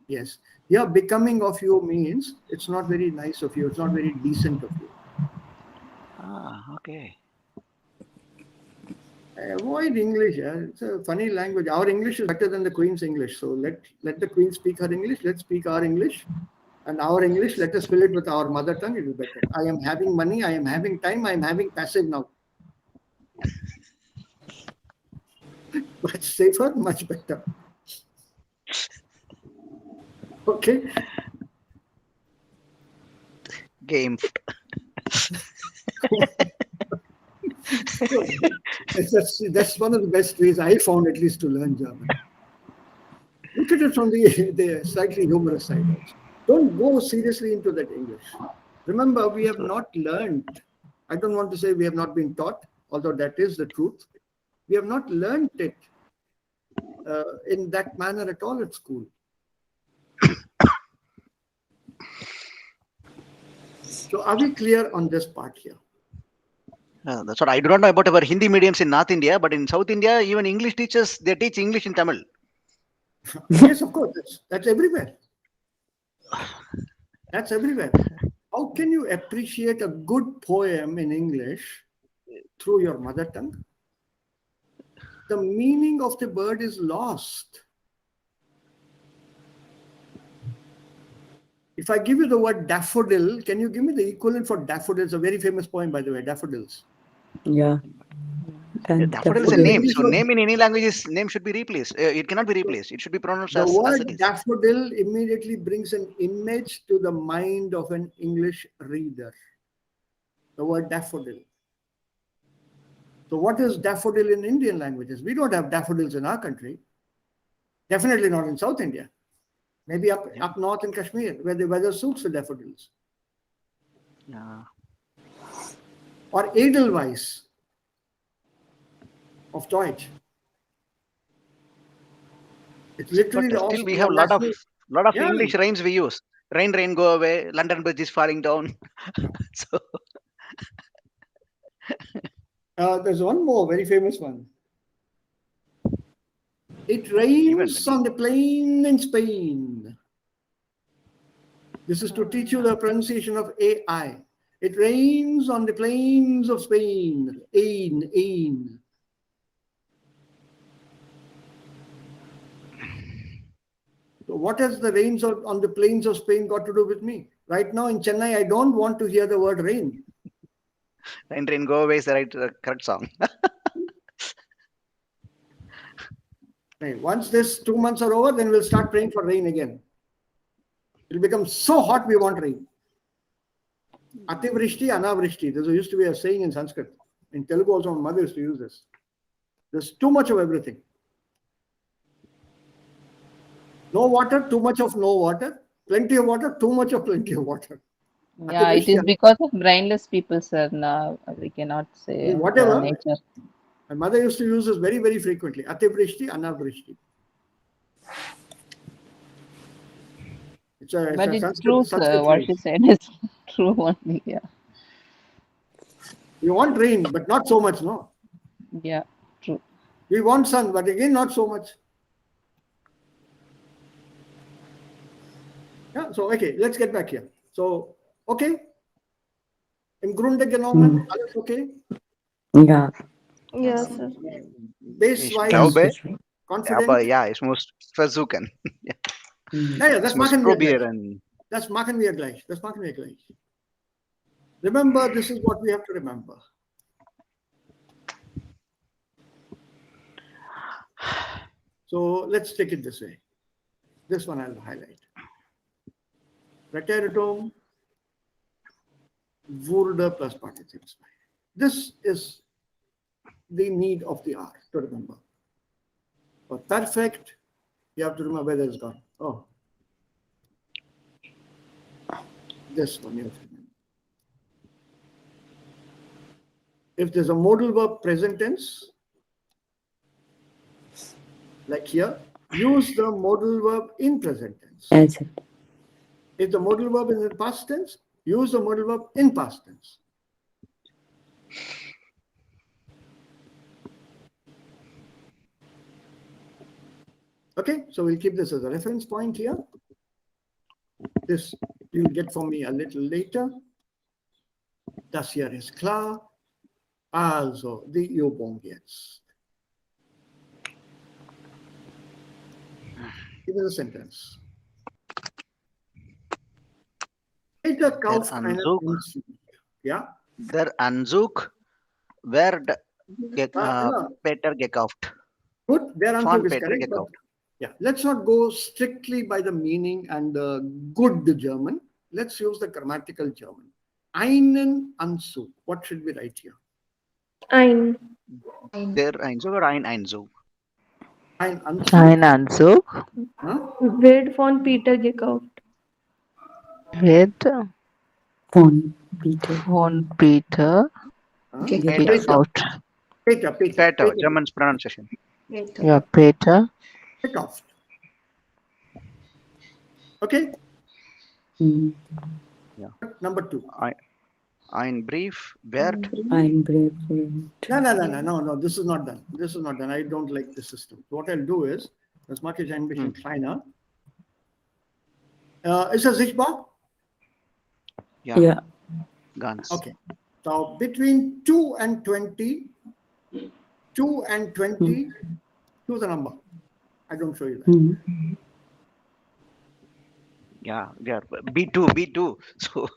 Yes. Yeah, becoming of you means it's not very nice of you. It's not very decent of you. Okay. Avoid English. Yeah? It's a funny language. Our English is better than the Queen's English. So let the Queen speak her English. Let's speak our English. And our English, let us fill it with our mother tongue. It is better. I am having money. I am having time. I am having passive now. Much safer, much better. Okay. Game. That's one of the best ways I found, at least, to learn German. Look at it from the slightly humorous side also. Don't go seriously into that English. Remember, we have not learned. I don't want to say we have not been taught, although that is the truth. We have not learned it in that manner at all at school. So are we clear on this part here? That's what I do not know about our Hindi mediums in North India, but in South India, even English teachers, they teach English in Tamil. Yes, of course. That's everywhere. That's everywhere. How can you appreciate a good poem in English through your mother tongue? The meaning of the word is lost. If I give you the word daffodil, can you give me the equivalent for daffodil? It's a very famous poem, by the way, daffodils. Yeah. And Daffodil is a daffodil. name. So name in any language name should be replaced. It cannot be replaced. It should be pronounced The as word it is. daffodil immediately brings an image to the mind of an English reader. The word daffodil. So what is daffodil in Indian languages? We don't have daffodils in our country. Definitely not in South India. Maybe up north in Kashmir, where the weather suits the daffodils. Yeah. Or Edelweiss of Deutsch. It's literally But the still, we offspring have of lot of Yeah. English rhymes we use. Rain, rain, go away. London Bridge is falling down. So There's one more very famous one. It even rains on the plain in Spain. This is to teach you the pronunciation of AI. It rains on the plains of Spain. Ain. So what has the rains on the plains of Spain got to do with me? Right now in Chennai, I don't want to hear the word rain. rain, rain, go away is the correct song. Right. Once this 2 months are over, then we'll start praying for rain again. It'll become so hot we want rain. Ativrishti, anavrishti. There used to be a saying in Sanskrit. In Telugu also, my mother used to use this. There's too much of everything. No water, too much of no water. Plenty of water, too much of plenty of water. Yeah, it is because of brainless people, sir. Now we cannot say Whatever. nature. My mother used to use this very, very frequently. Ativrishti, anavrishti. But it's Sanskrit, true, sir. What she said is true only. Yeah. We want rain, but not so much, no? Yeah, true. We want sun, but again, not so much. Yeah, so, okay, let's get back here. So, okay. Im Grunde genommen, alles okay? Ja, Yes, sir. Base-wise, glaube, confident? aber ja, ich muss versuchen. Ja, das Ich muss machen wir gleich. probieren. Das machen wir gleich. Remember, this is what we have to remember. So let's take it this way. This one I'll highlight. Preteritum wurde plus participes. This is the need of the hour to remember. For perfect, you have to remember whether it's gone. Oh. This one you have to remember. If there's a modal verb present tense, like here, use the modal verb in present tense. as it. If the modal verb is in past tense, use the modal verb in past tense. Okay, so we'll keep this as a reference point here. This you'll get from me a little later. Das hier ist klar. Also, die Übung jetzt. Give us a sentence. Peter kauft einen Anzug. Anzug. Ja? Der Anzug wird Genau. Peter gekauft. Good, der Von Anzug is Peter correct. But, gekauft. yeah, let's not go strictly by the meaning and the good German. Let's use the grammatical German. Einen Anzug. What should we write here? Ein. Der Einzug oder ein Einzug? Ein Anzug. Ein Anzug Huh? Wird von Peter gekauft. wird Von Peter. von Peter Huh? gekauft. Peter. German's pronunciation. Ja, Peter. Gekauft. Okay. Mhm. Number 2. Ein Brief wird Ein Brief. No. This is not done. I don't like this system. So what I'll do is, das mache ich ein bisschen kleiner. Ist er sichtbar? ja, Ja. ganz. Okay. So between 2 and 20, choose a number. I don't show you that. Mhm. Yeah, B2. So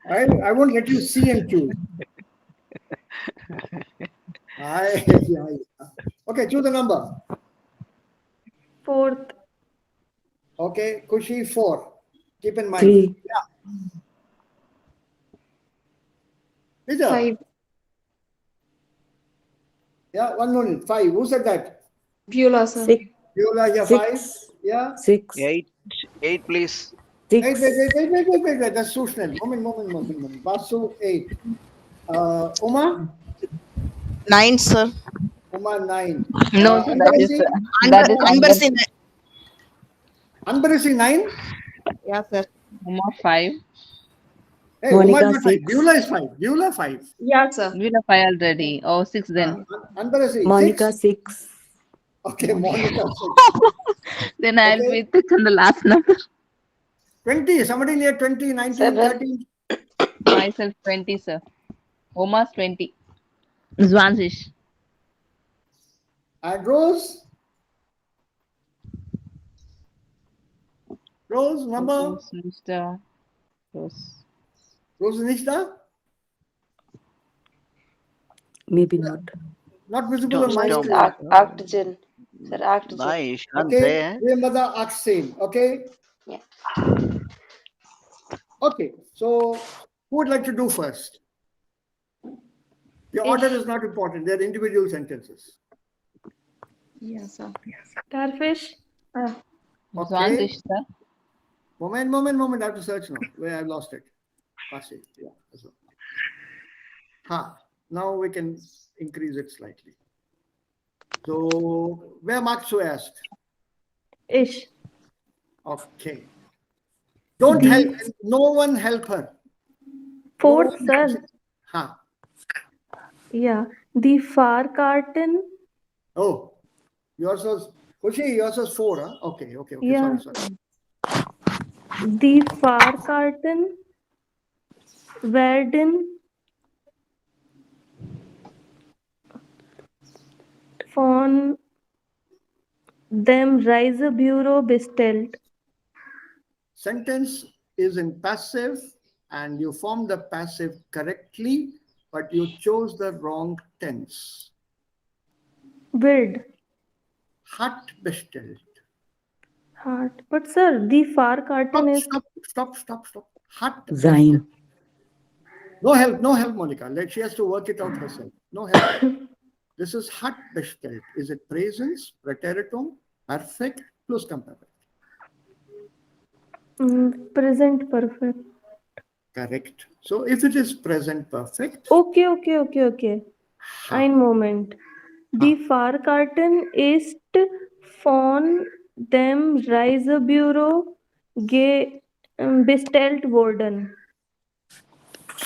I won't let you see and choose. Okay, choose a number. 4th. Okay, Kushi 4. Keep in mind. 3. Yeah. Peter. 5. Yeah, 1 minute. 5. Who said that? Beulah, sir. 6. Viola, yeah, 5. 6. Yeah. 6. 8 please. Wait, 6. wait. That's too schnell. Moment. Basu, 8. Uma? 9, sir. Uma, 9. No, sir, that is Anbarasi? that is Anbarasi, Anbarasi, 9? yeah, sir. Uma 5. Hey, Uma is Monica, not 5. 6. Beulah is 5. Beulah, 5. Yeah, sir. We have 5 already. Oh, 6 then. Anbarasi, Monica, 6. 6. Okay, Monica, 6. Then I'll Okay. be on the last number. 20. Somebody near 20, 19, 13. Myself 20, sir. Uma's 20. 20. And Rose? Rose, number? Rose, Mr. Rose. Rose Nishta? Maybe not. Not visible on my Stop. screen. Octogen. Sir, octogen. Bhai, Ishan Okay, say. Mother Aksain. Okay. Yeah. Okay, so who would like to do first? The order is not important. They're individual sentences. Yes, sir. Starfish. Okay. 20, sir. Moment. I have to search now. Where I lost it. Passage. Yeah. That's all. Now we can increase it slightly. So where Maksu asked? Ish. Okay. Don't help. No one help her. Fourth, No sir. one- Yeah. The far curtain. Oh, yours was Khushi, yours was 4, huh? Okay. Yeah. Sorry. The far curtain. Werden. Von dem Reisebüro bestellt. Sentence is in passive and you form the passive correctly, but you chose the wrong tense. Wird. Hat bestellt. Heart. But sir, the far curtain is. Stop. Hat Sein. bestellt. No help, Monica. She has to work it out herself. No help. This is hat bestellt. Is it presence, preteritum, perfect, plusquamperfekt? Present perfect. Correct. So if it is present perfect, Okay. Ein Moment. Die Fahrkarten ist von dem Reisebüro bestellt worden.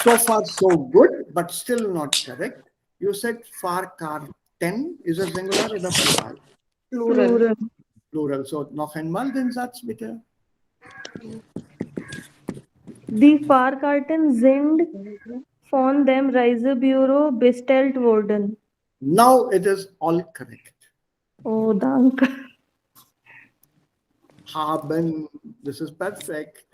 so far so good, but still not correct. You said Fahrkarten. Is it singular or the plural? Plural. Plural. So noch einmal den Satz bitte. Die Fahrkarten sind von dem Reisebüro bestellt worden. Now it is all correct. Oh, danke. Haben. This is perfect.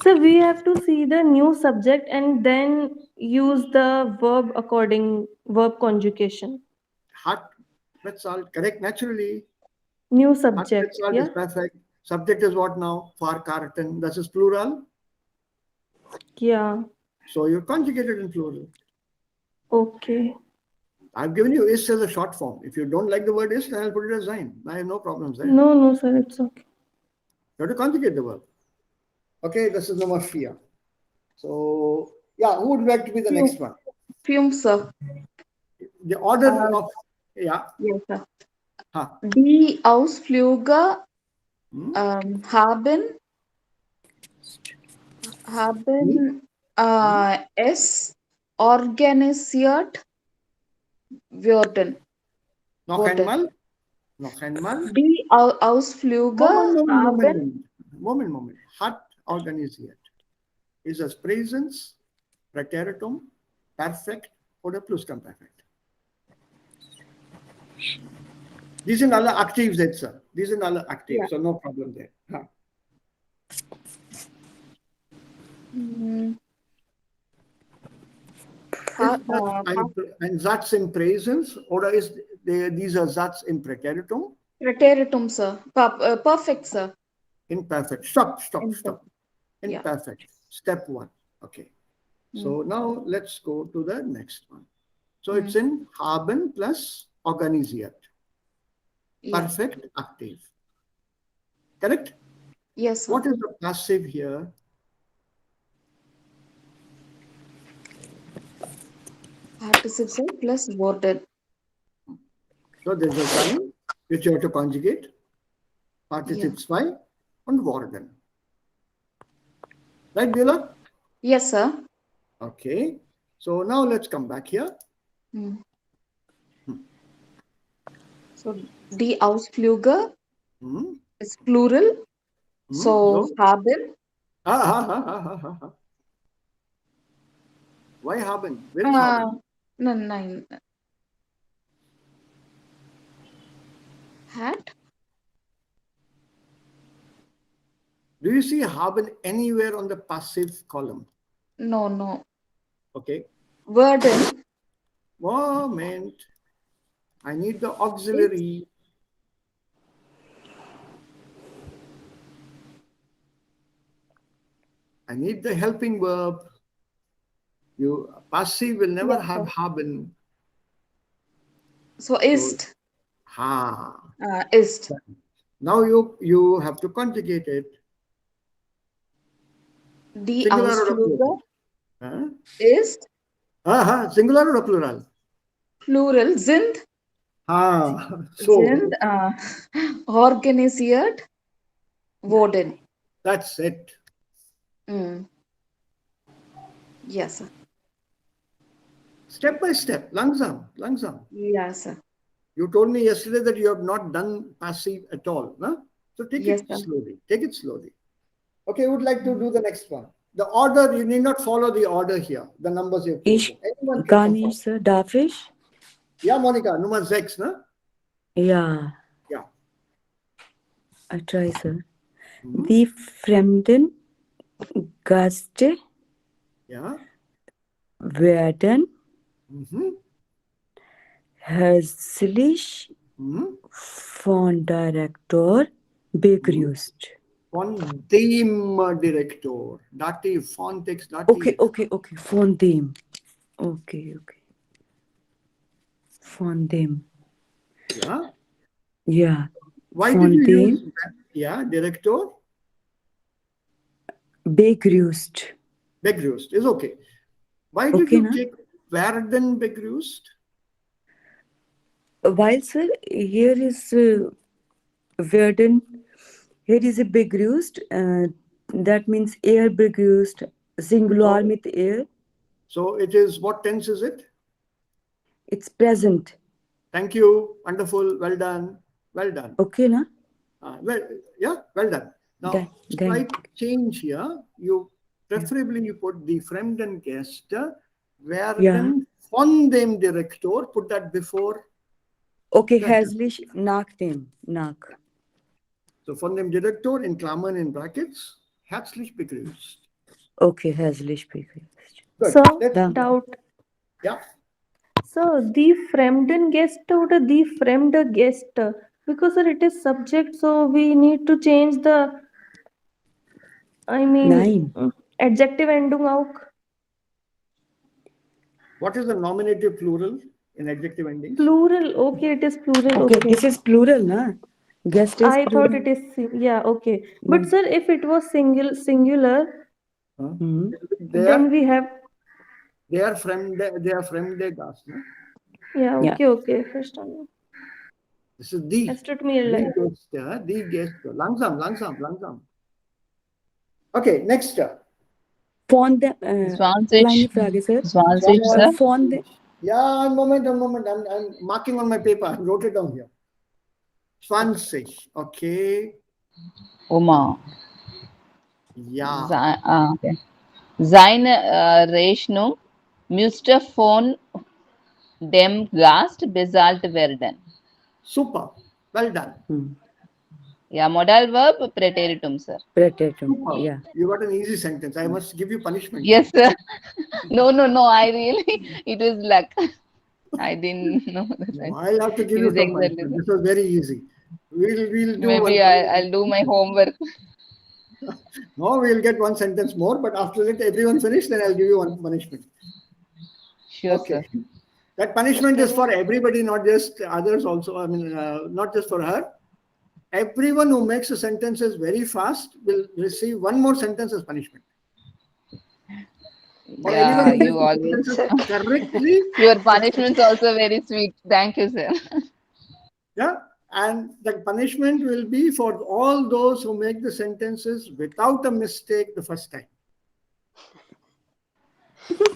So we have to see the new subject and then use the verb conjugation. Hat. That's all correct naturally. New Hat subject. Betzalt Yeah. is perfect. Subject is what now? Fahrkarten. This is plural. Yeah. So you conjugate it in plural. Okay. I've given you is as a short form. If you don't like the word is, then I'll put it as sein. I have no problems there. No, sir, it's okay. You have to conjugate the verb. Okay, this is number 4. So, yeah, who would like to be the next one? Fume, sir. The order of, yeah. Yes, sir. Ha. Die Ausflüge Hmm? haben es organisiert werden. Noch einmal. Die Ausflüge haben Moment. Hat organisiert. Ist das Präsens, Präteritum, Perfekt oder Plusquamperfekt? Die sind alle Aktivsätze. Die sind alle aktiv, Ja. so no problem there. Ha. Ist das ein Satz im Präsens oder ist dieser Satz im Präteritum? Präteritum, sir. Perfect, sir. Imperfect. Stop. Yeah. Imperfect. Step 1. Okay. So now let's go to the next one. So it's in haben plus organisiert. Yeah. Perfect active. Correct? Yes, sir. What is the passive here? Participle plus worded. So there's a sign which you have to conjugate. Participes by and worden. Right, Beulah? Yes, sir. Okay. So now let's come back here. So die Ausflüge Hmm. is plural. So haben. Why haben? Where is haben? No, nein. Hat. Do you see haben anywhere on the passive column? No, no. Okay. Werden. Moment. I need the auxiliary. I need the helping verb. You passive will never have haben. So ist. Ha. Ist. Now you have to conjugate it. Die Singular or Ausflüge plural? Huh? ist Singular or plural? plural. Sind. So Sind organisiert worden. that's it. Yes, sir. Step by step, langsam, langsam. Yes, sir. You told me yesterday that you have not done passive at all. Huh? So take Yes, it sir. slowly. Take it slowly. Okay, I would like to do the next one. The order, you need not follow the order here. The numbers you've chosen. Anyone Kann can ich, sir, darf ich? Yeah, Monica, Nummer 6, no? Ja. Yeah. I try, sir. Die fremden Gäste Yeah. werden herzlich von Direktor begrüßt. Von dem Direktor. Dativ, von Text, Dativ. Okay. Von dem. Okay. Von dem. Yeah. Ja. Why von did you dem use that? Yeah, Direktor? begrüßt. Begrüßt is okay. Why did Okay, you na? take werden begrüßt? While, sir, here is werden, here is a begrüßt, that means air begrüßt, singular with air. So it is, what tense is it? It's present. Thank you. Wonderful. Well done. Well done. Okay, na? Well done. Now, slight change here. You preferably you put the fremden Gäste werden von dem Direktor. Put that before. Okay, herzlich nach dem. Nach. So von dem Direktor in Klammern in brackets. Herzlich begrüßt. Okay, herzlich begrüßt. Good. So, Let's- doubt. Yeah. So, die fremden Gäste or die fremde Gäste? Because sir, it is subject, so we need to change the, Nein. adjective endung auch. What is the nominative plural in adjective endings? Plural. Okay, it is plural. Okay, Okay. this is plural, na? Guest is I plural. thought it is okay. But sir, if it was singular, then we have They are fremde Gast. No? yeah. Okay. First time. This is die. Es tut mir leid. Die Gäste. Langsam. Okay, next. Von der, 20. kleine Frage, sir. 20, sir. Von der, Yeah, one moment. I'm marking on my paper. I wrote it down here. 20. Okay. Oma. Ja. Okay. Seine Rechnung müsste von dem Gast bezahlt werden. Super. Well done. Yeah, modal verb preteritum, sir. Preteritum. Super. Yeah. You got an easy sentence. I must give you punishment. Yes, sir. No. I really, it was luck. I didn't know that. No, I'll have to give It you is some exactly punishment. This was very easy. We'll do Maybe one. I'll do my homework. No, we'll get one sentence more, but after that everyone finished, then I'll give you one punishment. Sure, Okay. sir. That punishment is for everybody, not just others also. I mean, not just for her. everyone who makes the sentences very fast will receive one more sentence as punishment. Or anyone Yeah, who makes you the always. sentences correctly, Your punishment's also very sweet. Thank you, sir. yeah, and the punishment will be for all those who make the sentences without a mistake the first time.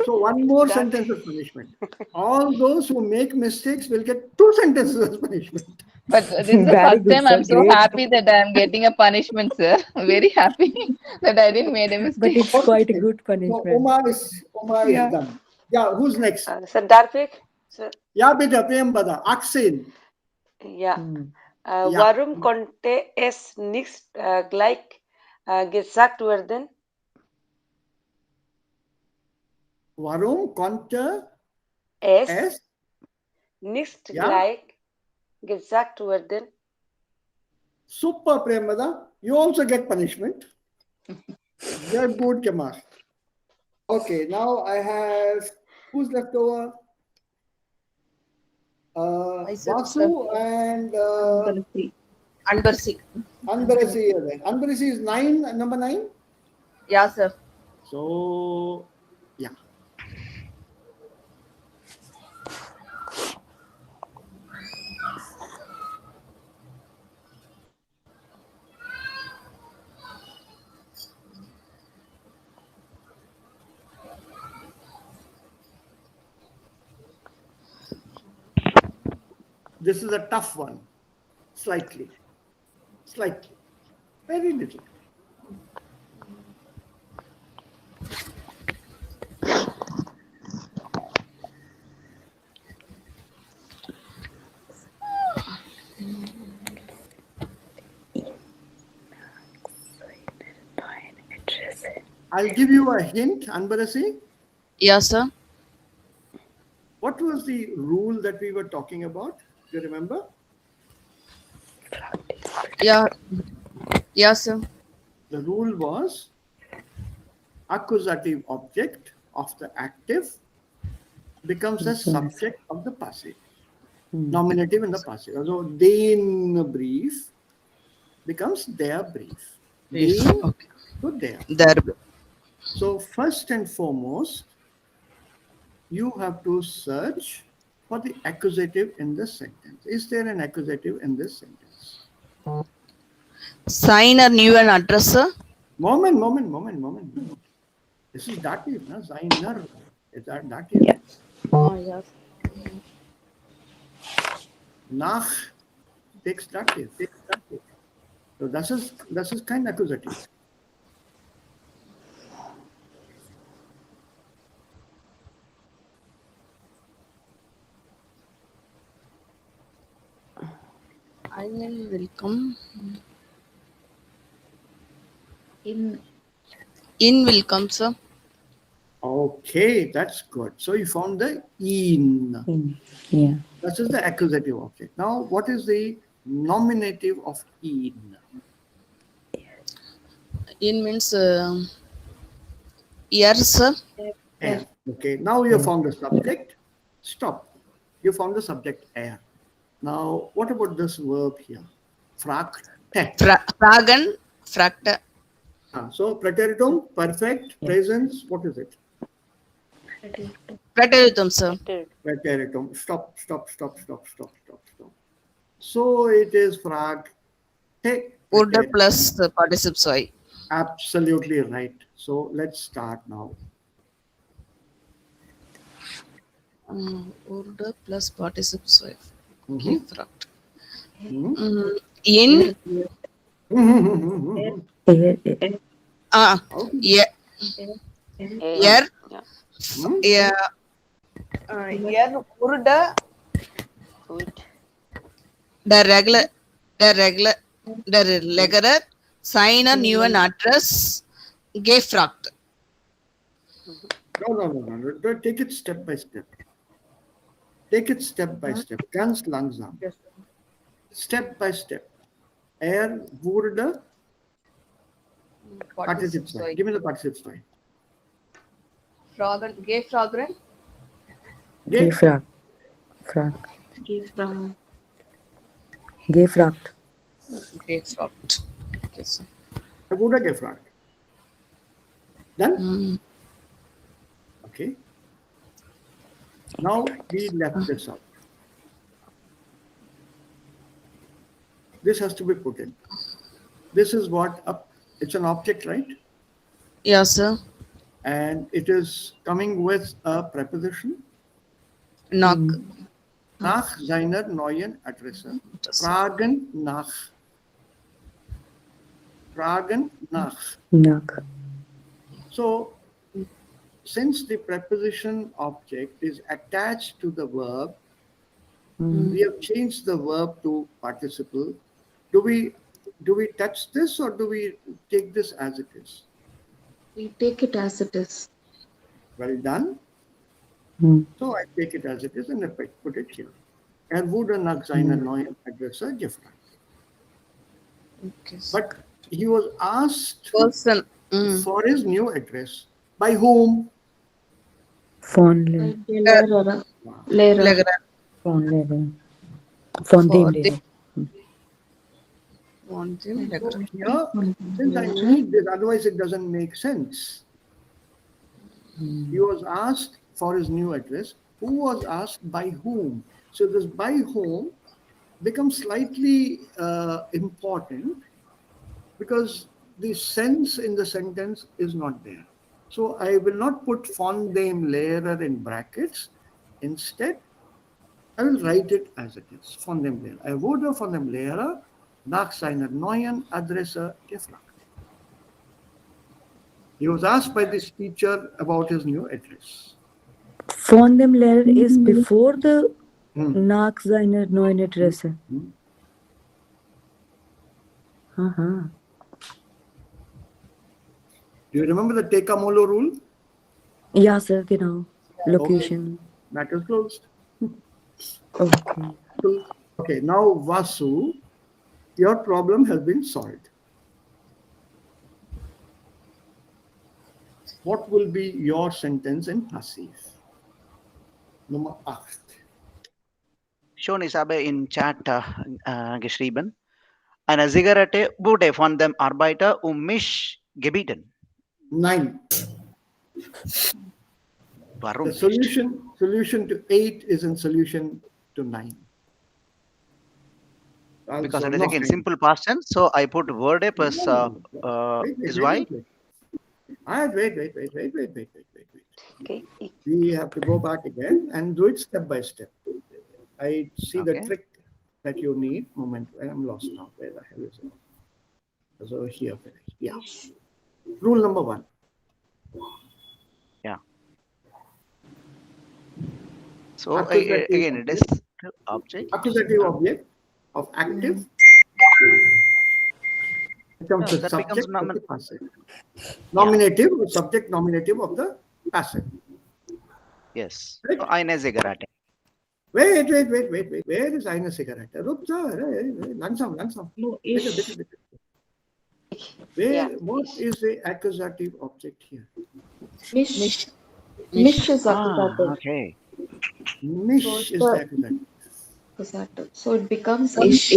So one more That- sentence as punishment. All those who make mistakes will get 2 sentences as punishment. But this is the Very first good, time sir. I'm so Great. happy that I'm getting a punishment, sir. Very happy that I didn't make a But mistake. it's quite a Okay. good So punishment. Uma is Yeah. done. Yeah, who's next? Sir, Darpik? Sir, Yeah, beta, Priyambada, Aksin. yeah. Hmm. Yeah. Warum konnte es nicht gleich gesagt werden? Warum konnte Es es? nicht Ja. gleich gesagt werden? Super, Priyambada. You also get punishment. Very good gemacht. Okay, now I have, who's left over? Myself, Vasu and Anbarsi. Anbarasi. Anbarasi is 9, number 9. Yeah, sir. So, yeah. This is a tough one. Slightly. Slightly. Very little. I'll give you a hint, Anbarasi. Yeah, sir. What was the rule that we were talking about? Do you remember? Yeah. Yeah, sir. The rule was accusative object of the active becomes a subject of the passive. Nominative in the passive. So, den brief becomes their brief. Brief, Den okay. to their. There. So, first and foremost, you have to search for the accusative in the sentence. Is there an accusative in this sentence? Signer knew an address, sir. Moment. This is dative, na? Signer. Is that dative? Yeah. Oh, yeah. Nach takes dative. So das ist kein accusative. Einen will come. In will come, sir. Okay, that's good. So you found the in. Yeah. That is the accusative object. Now, what is the nominative of in? In means yes, sir. Air. Okay, now you found the subject. Stop. You found the subject air. Now, what about this verb here? Fragte. Fragen, fracta. So, preteritum, perfect, presence, what is it? Preteritum, sir. Preteritum. Stop. So, it is fragte. Order plus the participle soy. Absolutely right. So, let's start now. Order plus participle soy. Okay, fract. Mhm. In. Yeah. Here. Yeah. Here. Order. The regular signer knew an address. Gave fract. No. Take it step by step. Ganz langsam. Step by step. Wurde. Participle sign. Give me the participle sign. Gave fragrant. Gay fract. Gay fract. Gefragt. Okay, sir. Er wurde gefragt. Done? Mm. Okay. Now we left this out. This has to be put in. This is what up. It's an object, right? Yeah, sir. And it is coming with a preposition. Knock. Nach seiner neuen Adresse. Fragen nach. Fragen nach. Nak. So, since the preposition object is attached to the verb, we have changed the verb to participle. Do we touch this or do we take this as it is? We take it as it is. Well done. So I take it as it is and I put it here. Wurde nach seiner neuen Adresse gefragt. Okay, sir. But he was asked Person. Mm. for his new address. By whom? Von Lehrer. Lehrer. Lehrer. Lehrer. Von Lehrer. Von dem Lehrer. Want him. Lehrer. Here, since I need this, otherwise it doesn't make sense. He was asked for his new address. Who was asked by whom? So this by whom becomes slightly important because the sense in the sentence is not there. So I will not put von dem Lehrer in brackets. Instead, I will write it as it is. Von dem Lehrer. Er wurde von dem Lehrer nach seiner neuen Adresse gefragt. He was asked by this teacher about his new address. Von dem Lehrer is before the nach seiner neuen Adresse. Aha. Do you remember the Tekamolo rule? Ja, sir, genau. Location. Matter closed. Okay. Okay, now Vasu, your problem has been solved. What will be your sentence in passive? Nummer 8. Schon, ich habe in Chat geschrieben. Eine Zigarette wurde von dem Arbeiter mich gebeten. 9. Warum? The solution to 8 is in solution to 9. Because Also it is noch again ein. simple past tense, so I put word plus is why. Wait. Okay. We have to go back again and do it step by step. I see the Okay. trick that you need. Moment, I'm lost now. Where the hell is it? So here, yeah. Rule number 1. Yeah. So Accusative again, it is object. Accusative object of active becomes the that subject becomes of the passive. Nominative, the subject nominative of the passive. Yes. Right. So, eine Zigarette. Wait. Where is eine Zigarette? Langsam. No, Bitte. What is the accusative object here? Mich is accusative. Okay. Mich is the accusative. Accusative. So it becomes ish.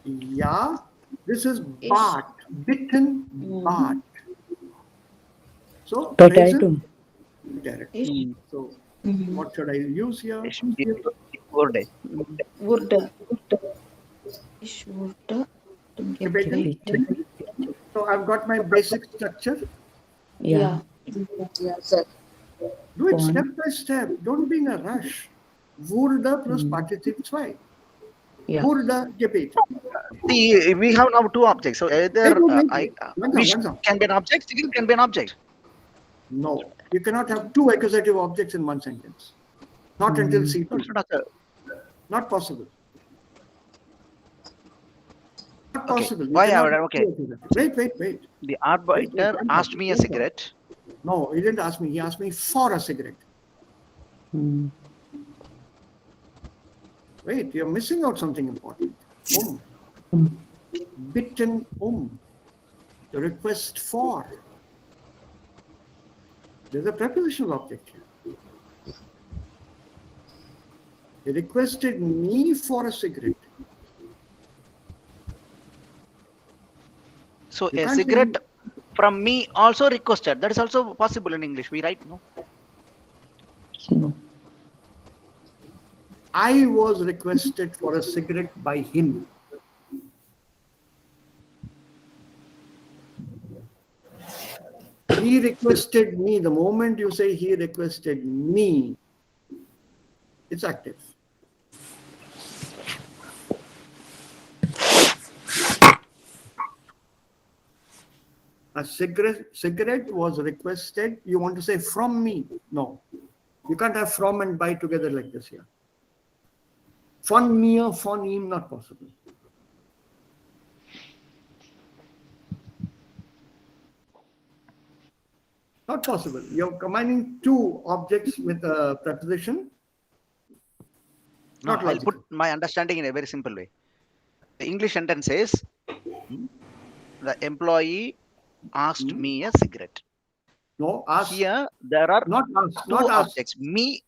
Yeah, this is Bart. Bitten Bart. So Potato. direct. Ish. So what should I use here? Wurde. Wurde. Ish wurde. Gebeten. So I've got my basic structure. Yeah. Yeah, sir. Do it Go on. step by step. Don't be in a rush. Wurde plus Partizip 2. Yeah. Wurde gebeten. See, we have now two objects. So either Wait. which Langsam. can be an object, second can be an object. No, you cannot have two accusative objects in one sentence. Not until No, C2. it's not a- Not possible. Not Okay. possible. You Why cannot I would- have okay. two accusative. Wait. The arbiter asked me a cigarette. No, he didn't ask me. He asked me for a cigarette. Wait, you're missing out something important. Bitten the request for. There's a prepositional object here. He requested me for a cigarette. So You a can't say cigarette from me also requested. That is also possible in English. We write no. No. I was requested for a cigarette by him. He requested me. The moment you say he requested me, it's active. A cigarette was requested. You want to say from me? No. You can't have from and by together like this here. Von mir, von ihm, not possible. Not possible. You're combining two objects with a preposition. No, Not I'll logical. put my understanding in a very simple way. The English sentence says, the employee asked me a cigarette. No, ask. Here there are Not asked. two Not asked. objects. Me.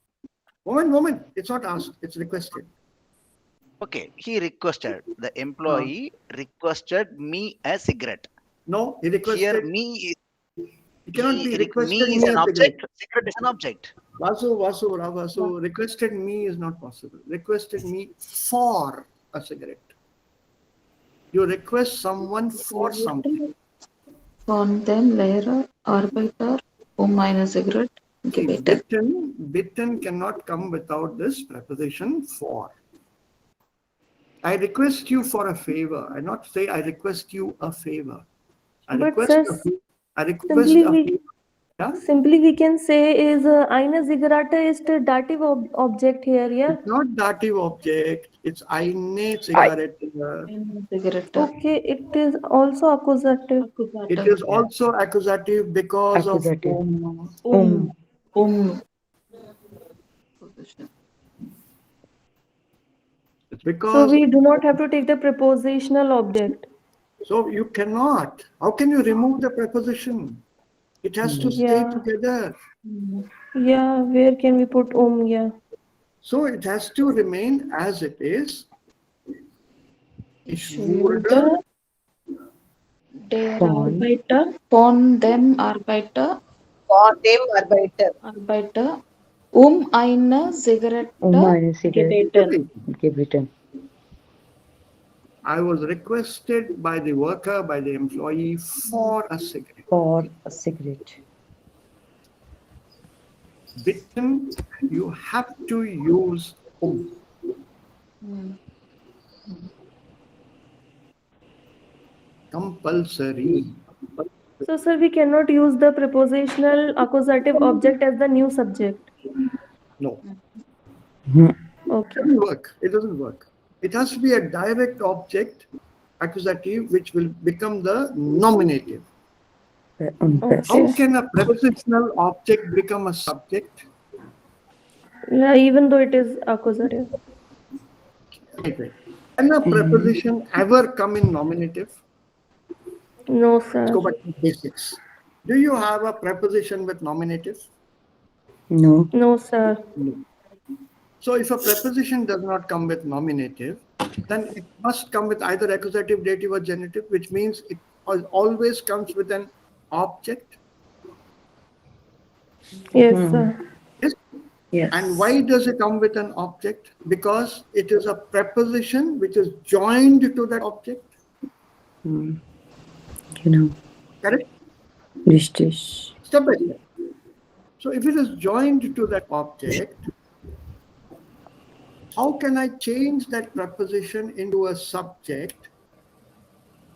Moment. It's not asked. It's requested. Okay, he requested. The employee requested me a cigarette. No, he Here requested. me It cannot be me requested is me an a cigarette. object. Cigarette is an object. Vasu, requested me is not possible. Requested me for a cigarette. You request someone for something. Von dem Lehrer, Arbeiter, eine Zigarette gebeten. Bitten cannot come without this preposition for. I request you for a favor. I not say I request you a favor. I But request sir, a simply favor. we Yeah? simply we can say is eine Zigarette is the dative object here, yeah. It's not dative object. It's eine Zigarette. Zigarette. Okay, it is also accusative. It is also accusative because Accusative. of It's because So we do not have to take the prepositional object. so you cannot. How can you remove the preposition? It has to stay Yeah. together. Yeah, where can we put yeah? So it has to remain as it is. Ich Wurde wurde der Von. Arbeiter von dem Arbeiter eine Zigarette Eine Zigarette gebeten. gebeten. I was requested by the worker, by the employee for a cigarette. For a cigarette. Bitten, you have to use compulsory. So sir, we cannot use the prepositional accusative object as the new subject. No, Okay. it doesn't work. It doesn't work. It has to be a direct object, accusative, which will become the nominative. How can a prepositional object become a subject? Yeah, even though it is accusative. Can a preposition ever come in nominative? No, Let's sir. go back to basics. Do you have a preposition with nominative? No. No, sir. No. So if a preposition does not come with nominative, then it must come with either accusative, dative, or genitive, which means it always comes with an object. Yes, sir. Yes? Yes. And why does it come with an object? Because it is a preposition which is joined to that object. Genau. Correct? Richtig. Step by step. So if it is joined to that object, how can I change that preposition into a subject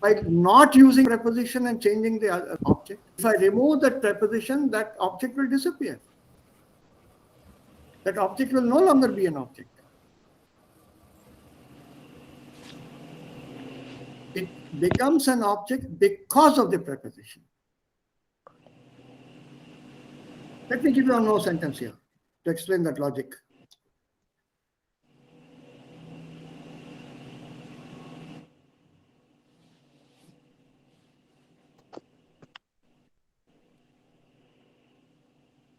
by not using preposition and changing the other object? If I remove that preposition, that object will disappear. That object will no longer be an object. It becomes an object because of the preposition. Let me give you a no sentence here to explain that logic.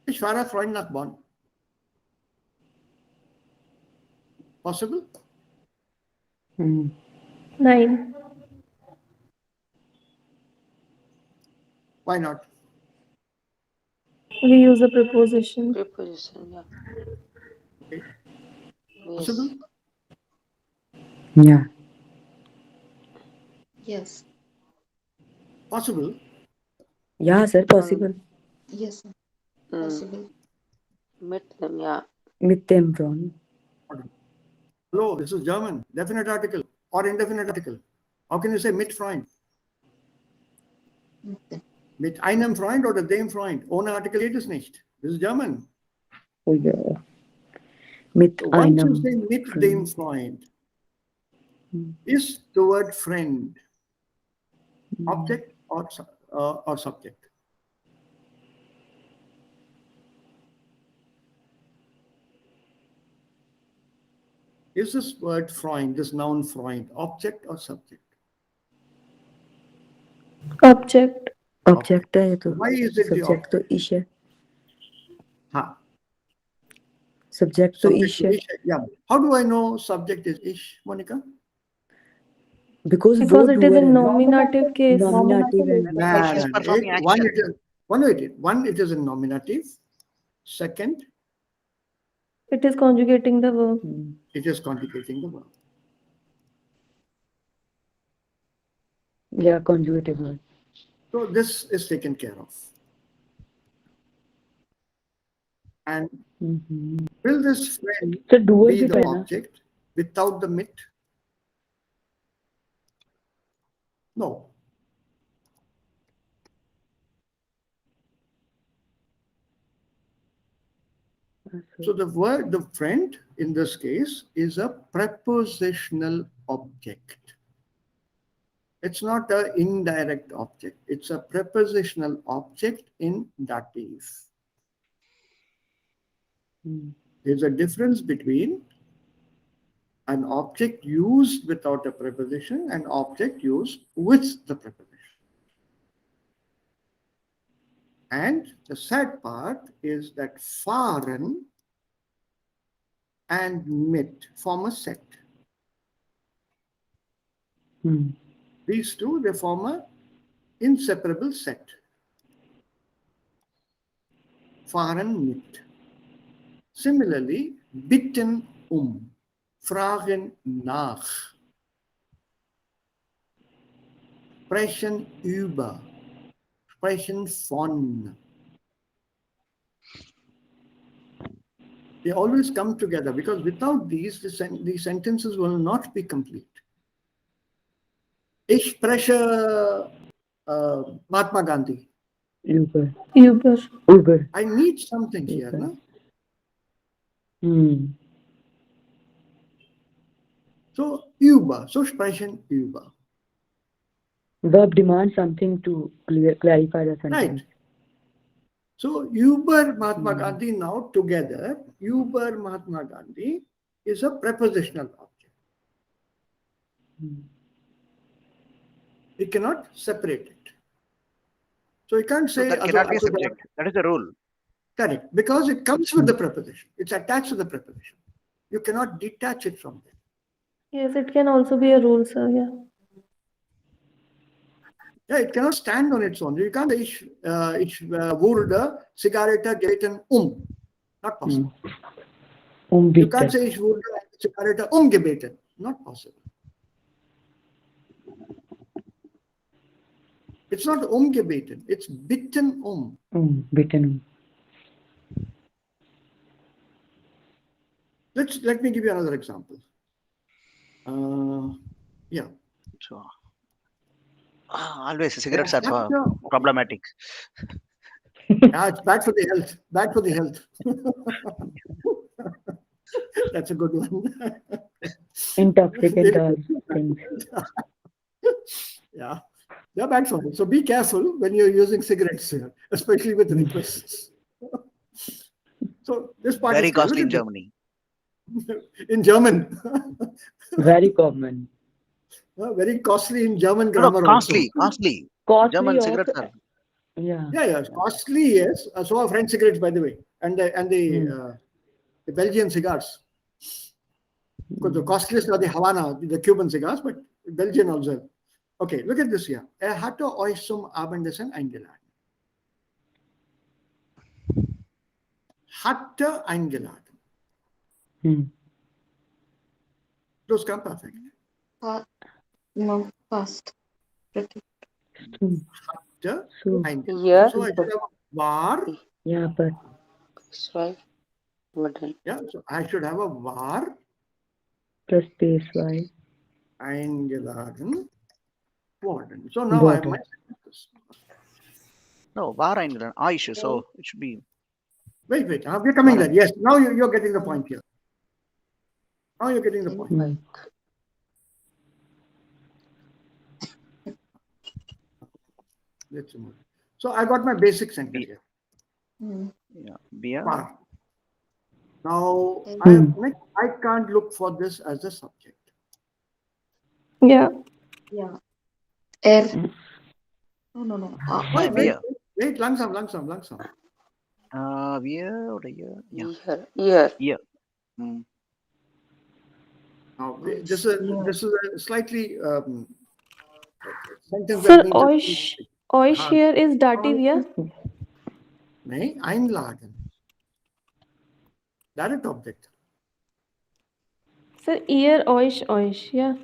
Ich war Freund nach Bonn. Possible? 9. Why not? We use a preposition. Preposition. Yeah. Okay. Yes. Possible? Yeah. Yes. Possible. Yeah, sir, possible. Yes, sir. Mm. Possible. Met them. Yeah. Mit dem Ron. Hello, this is German. Definite article or indefinite article. How can you say mit Freund? Mit dem. Mit einem Freund oder dem Freund. Ohne Artikel geht es nicht. This is German. Oh, yeah. Mit So once you einem say mit Freund. dem Freund, is the word friend object or subject? Is this word Freund, this noun Freund, object or subject? Object. Object है ये तो. Why is it the Subject तो object? ish है. Huh. Subject तो Subject ish to है. ish. Yeah. How do I know subject is ish, Monica? Because Because वो it is doer in है ना. nominative case. Nominative and When she's performing One, action. one, it is in nominative. Second, It is conjugating the verb. it is conjugating the verb. Yeah, conjugative word. So this is taken care of. And will this friend So doer be भी the तो है ना. object without the mit? No. So the word, the friend in this case is a prepositional object. It's not an indirect object. It's a prepositional object in dative. There's a difference between an object used without a preposition and object used with the preposition. And the sad part is that fahren and mit form a set. These two, they form an inseparable set. Fahren mit. Similarly, bitten fragen nach, sprechen über, sprechen von. They always come together because without these, these sentences will not be complete. Ich spreche Mahatma Gandhi. Uber. Uber. Uber. I need something here, no? So über, so sprechen über. Verb demands something to clarify the sentence. Right. So über Mahatma Gandhi now together, über Mahatma Gandhi is a prepositional object. We cannot separate it. So you can't say So that cannot be a subject. That is the rule. Correct, because it comes with the preposition. It's attached to the preposition. You cannot detach it from there. Yes, it can also be a rule, sir. Yeah. Yeah, it cannot stand on its own. You can't say ich wurde Zigarette gebeten Not possible. You can't say ich wurde Zigarette gebeten. Not possible. It's not gebeten. It's bitten Bitten. Let me give you another example. Yeah. So, always cigarettes are problematic. Yeah, it's bad for the health. Bad for the health. That's a good one. Intoxicant things. Yeah, they're bad for it. So be careful when you're using cigarettes here, especially with requests. So this part Very is clear. costly in Germany. In German. Very common. Very costly in German No, grammar. costly. Costly German also. cigarettes are. Yeah. Costly, yes. So are French cigarettes, by the way, and the Belgian cigars. Because the costliest are the Havana, the Cuban cigars, but Belgian also. Okay, look at this here. Hatte euch zum Abendessen eingeladen. hatte eingeladen. Plusquamperfekt. No, past. Repeat. Hatte So, eingeladen. Here, So I should have war. yeah, but space Y, button. Yeah, so I should have a war plus space Y. eingeladen worden. So now I have my sentences. No, var eingeladen. Aish. So it should be. Wait, we're coming there. Yes, now you're getting the point here. Now you're getting the point. Bike. Let's move. So I got my basic sentence here. Yeah. Beer. War. Now I can't look for this as a subject. Yeah. Yeah. Air. No. Wait, langsam. Beer or year. Yeah. Here. Year. Hmm. Now this is a slightly sentence Sir, that means euch here is dative, yeah? Nee, einladen. Direct object. Sir, ear, euch, yeah.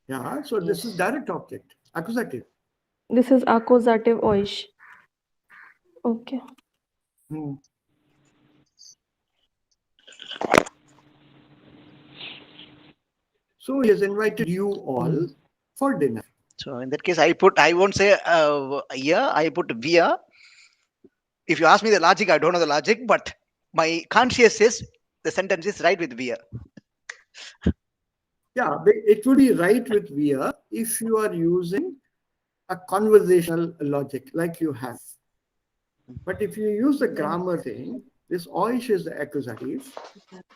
Yeah, so this is direct object, accusative. This is accusative euch. Okay. So he has invited you all for dinner. So in that case, I won't say year. I put via. If you ask me the logic, I don't know the logic, but my conscience says the sentence is right with via. Yeah, it would be right with via if you are using a conversational logic like you have. But if you use the grammar thing, this euch is the accusative.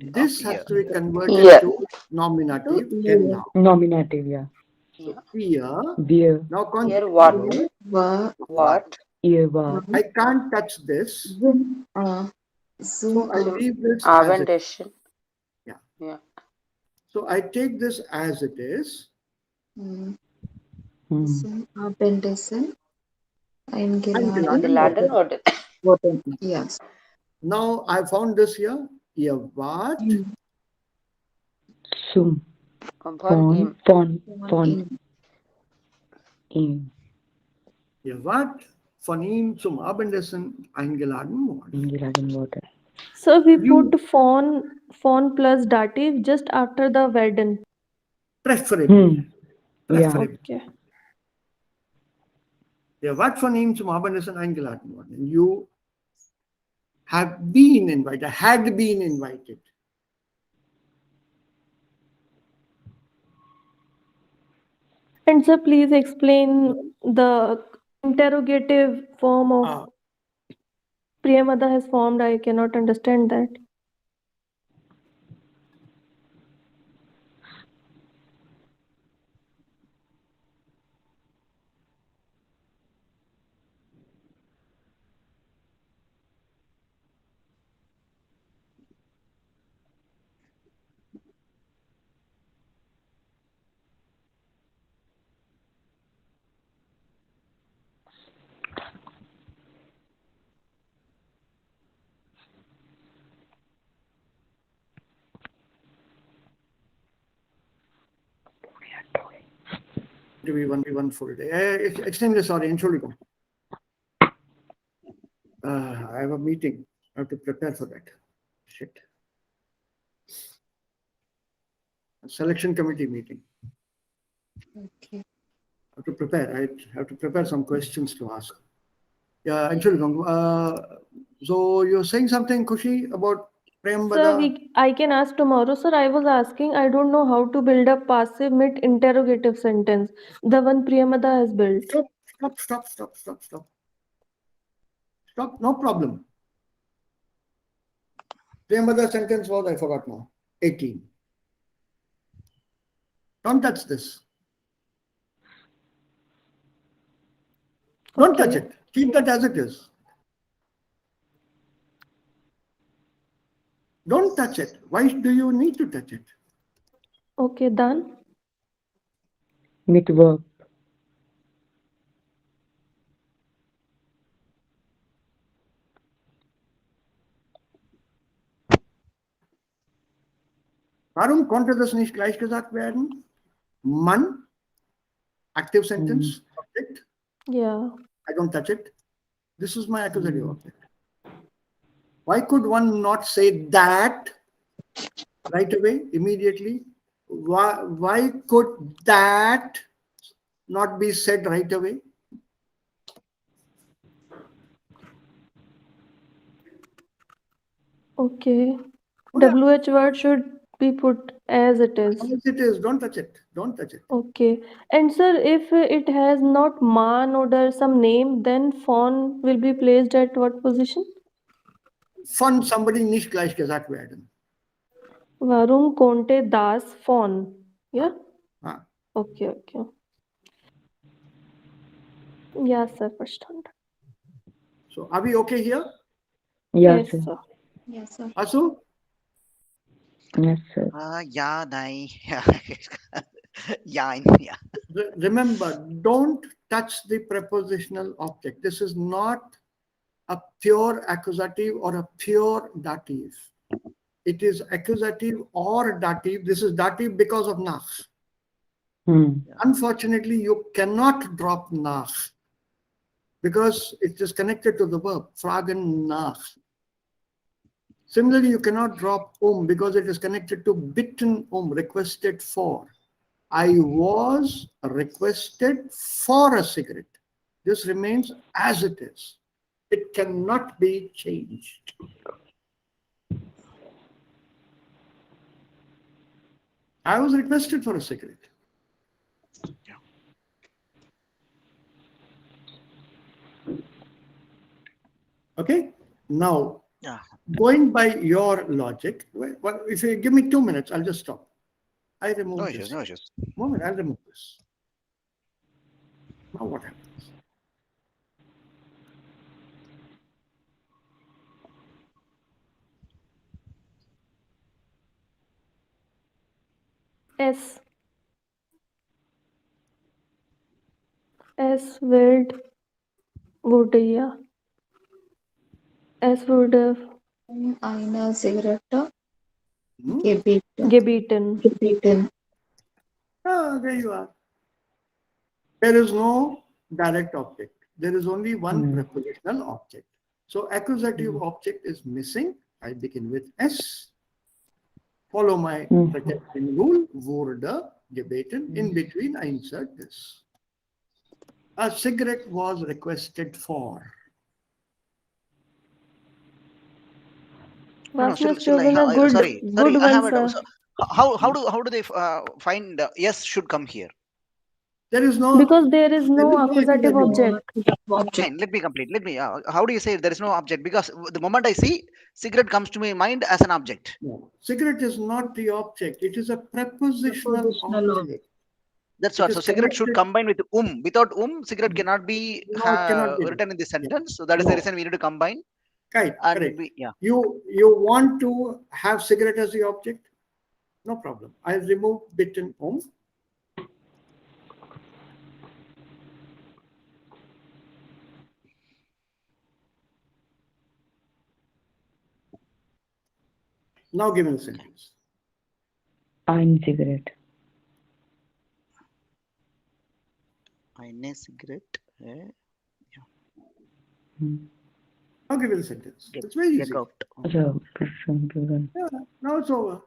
This has to be converted to nominative. Nominative, yeah. So here, Beer. now Here what? What? Ear var. I can't touch this. So I leave this as it. Augmentation. Yeah. So I take this as it is. Augmentation. Eingeladen oder? Yes. Now I found this here. Ihr wart. Zum. Von ihm. Von ihm. Ihr wart von ihm zum Abendessen eingeladen worden. Eingeladen worden. So we put phone plus dative just after the werden. Preferably. Yeah. Okay. Ihr wart von ihm zum Abendessen eingeladen worden. And you have been invited, had been invited. And sir, please explain the interrogative form of Priyamada has formed. I cannot understand that. To be one full day. Extremely sorry, Entschuldigung. I have a meeting. I have to prepare for that. Shit. A selection committee meeting. Okay. I have to prepare. I have to prepare some questions to ask. Yeah, Entschuldigung. So you're saying something, Kushi, about Priyambada? Sir, I can ask tomorrow. Sir, I was asking, I don't know how to build a passive mid interrogative sentence. The one Priyamada has built. Stop, no problem. Priyambada sentence was, I forgot now, 18. Don't touch this. Don't touch it. Keep that as it is. Don't touch it. Why do you need to touch it? Okay, done. Mit verb. Warum konnte das nicht gleich gesagt werden? Man, active sentence, object. Yeah. I don't touch it. This is my accusative object. Why could one not say that right away, immediately? Why could that not be said right away? Okay. Well, WH word should be put as it is. as it is, don't touch it. Don't touch it. Okay. And sir, if it has not man or some name, then phone will be placed at what position? Von somebody nicht gleich gesagt werden. Warum konnte das phone? Yeah. Ah. Okay. Okay. Yeah, sir. Verstand. So are we okay here? Yes, sir. sir. Yes, sir. Asu? Yes, sir. Yeah, nahi. Yeah, yeah. Remember, don't touch the prepositional object. This is not a pure accusative or a pure dative. It is accusative or dative. This is dative because of nach. Unfortunately, you cannot drop nach because it is connected to the verb, fragen nach. Similarly, you cannot drop because it is connected to bitten requested for. I was requested for a cigarette. This remains as it is. It cannot be changed. I was requested for a cigarette. Okay? Now, going by your logic, if you give me 2 minutes, I'll just stop. I remove this. No issues. Moment, I'll remove this. Now what happens? S. S willed would, yeah. S would have Eine Zigarette Hmm? gebeten. gebeten. Ah, there you are. There is no direct object. There is only one prepositional object. So accusative object is missing. I begin with S. Follow my protecting rule, wurde gebeten. In between, I insert this. A cigarette was requested for. Was Still, has chosen I a good sorry, good I have one, a, sir. how do they find yes should come here? There is no Because there is no accusative accusative object. Fine, let me complete. Let me. How do you say there is no object? Because the moment I see cigarette comes to my mind as an object. No, cigarette is not the object. It is a prepositional object. That's It what. is So cigarette should connected- combine with Without cigarette cannot be No, it cannot be. written in this sentence. So that is the reason we need to combine. Right, And correct. yeah. You want to have cigarette as the object? No problem. I'll remove bitten Now give me the sentence. Eine Zigarette. Eine cigarette. Now give me the sentence. It's very easy. Get out. Yeah, now it's over.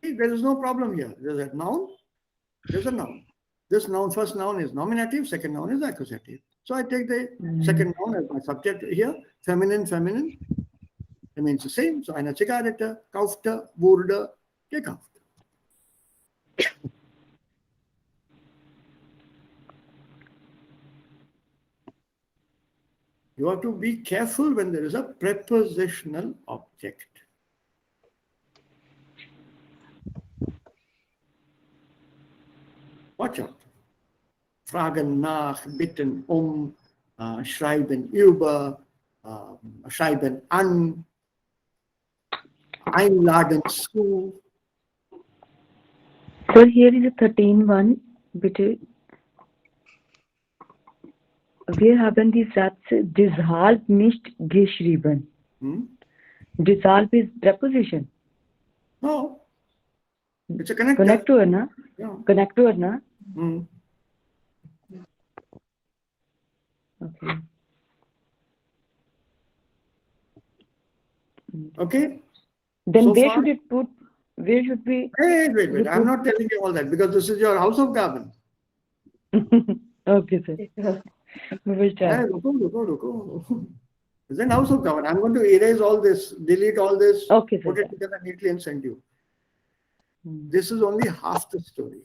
See, there is no problem here. There's a noun. There's a noun. This noun, first noun is nominative, second noun is accusative. So I take the second noun as my subject here. Feminine remains the same. So eine Zigarette, kaufte, wurde, gekauft. You have to be careful when there is a prepositional object. Watch out. Fragen nach, bitten schreiben über, schreiben an, einladen zu. So here is a 13 one, bitte. wir haben die Satz deshalb nicht geschrieben. Hmm? Deshalb is preposition. No. It's a connector. Connector, na? Yeah. Connector, na? Hmm. Okay. Okay. Then So where far- should it put? Where should we? Wait. I'm not telling you all that because this is your house of carbon. Okay, sir. We will try. Hey, ruko. It's an house of carbon. I'm going to erase all this, delete all this, Okay, sir. put it together neatly and send you. Hmm. This is only half the story.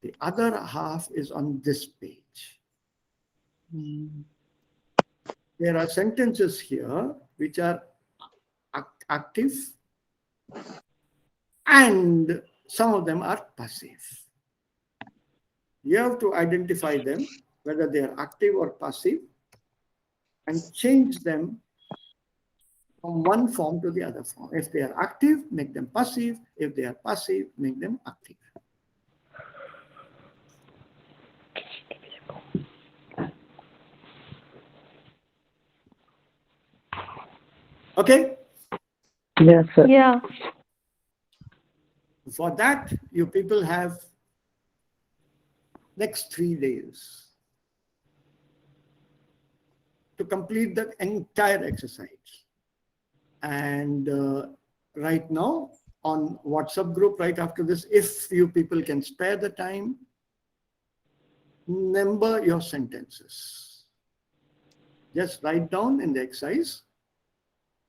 The other half is on this page. Hmm. There are sentences here which are active and some of them are passive. You have to identify them, whether they are active or passive, and change them from one form to the other form. If they are active, make them passive. If they are passive, make them active. Okay? Yes, sir. Yeah. For that, you people have next 3 days to complete the entire exercise. And right now, on WhatsApp group, right after this, if you people can spare the time, number your sentences. Just write down in the exercise.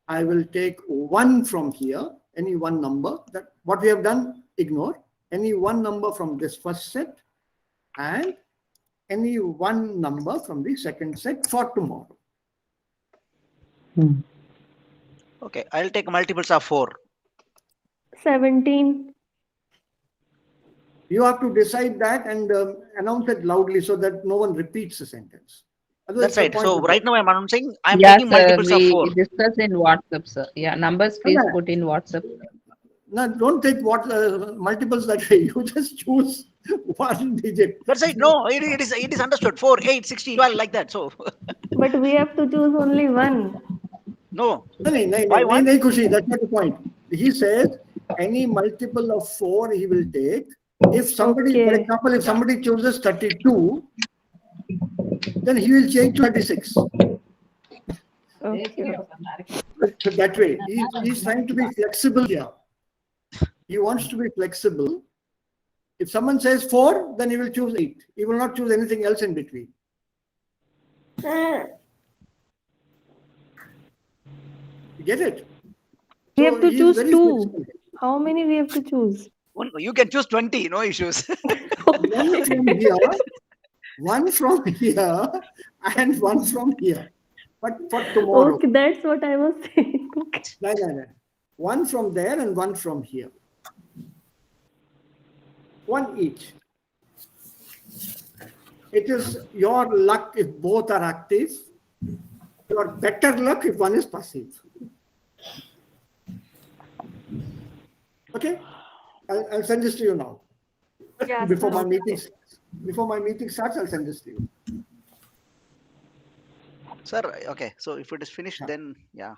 I will take one from here, any one number. That what we have done, ignore. Any one number from this first set and any one number from the second set for tomorrow. Hmm. Okay, I'll take multiples of 4. 17. You have to decide that and announce it loudly so that no one repeats the sentence. Otherwise, That's right. So right now I'm announcing I'm Yeah, taking sir. multiples of 4. We discuss in WhatsApp, sir. Yeah, numbers please Yeah. put in WhatsApp. No, don't take what multiples that way. You just choose one digit. That's right. No, it is understood. 4, 8, 16, 12, like that. So But we have to choose only one. no. No, Why one? Kushi, that's not the point. He says any multiple of 4 he will take. If somebody, for Okay. example, if somebody chooses 32, then he will change to 36. Okay. So that way, he's trying to be flexible here. He wants to be flexible. If someone says 4, then he will choose 8. He will not choose anything else in between. You get it? We So have to he is choose very 2. flexible. How many we have to choose? You can choose 20, no issues. One from here, one from here, and one from here. But for tomorrow. Okay, that's what I was saying. Okay. No. One from there and one from here. One each. It is your luck if both are active. Your better luck if one is passive. Okay? I'll send this to you now. Yeah, Before sir. my meeting starts, I'll send this to you. Sir, okay. So if it is finished, then yeah.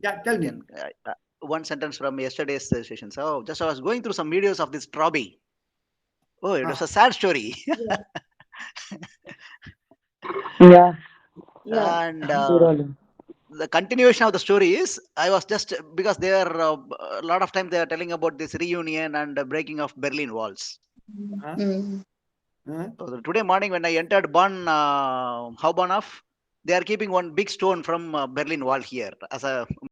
Yeah, tell me. Can, one sentence from yesterday's session. So just I was going through some videos of this Troby. Oh, it was a sad story. Yeah. And Surely. the continuation of the story is I was just because they are a lot of time they are telling about this reunion and breaking of Berlin walls. Huh? Mm. Huh? So today morning when I entered Bonn Hauptbahnhof, they are keeping one big stone from Berlin wall here as a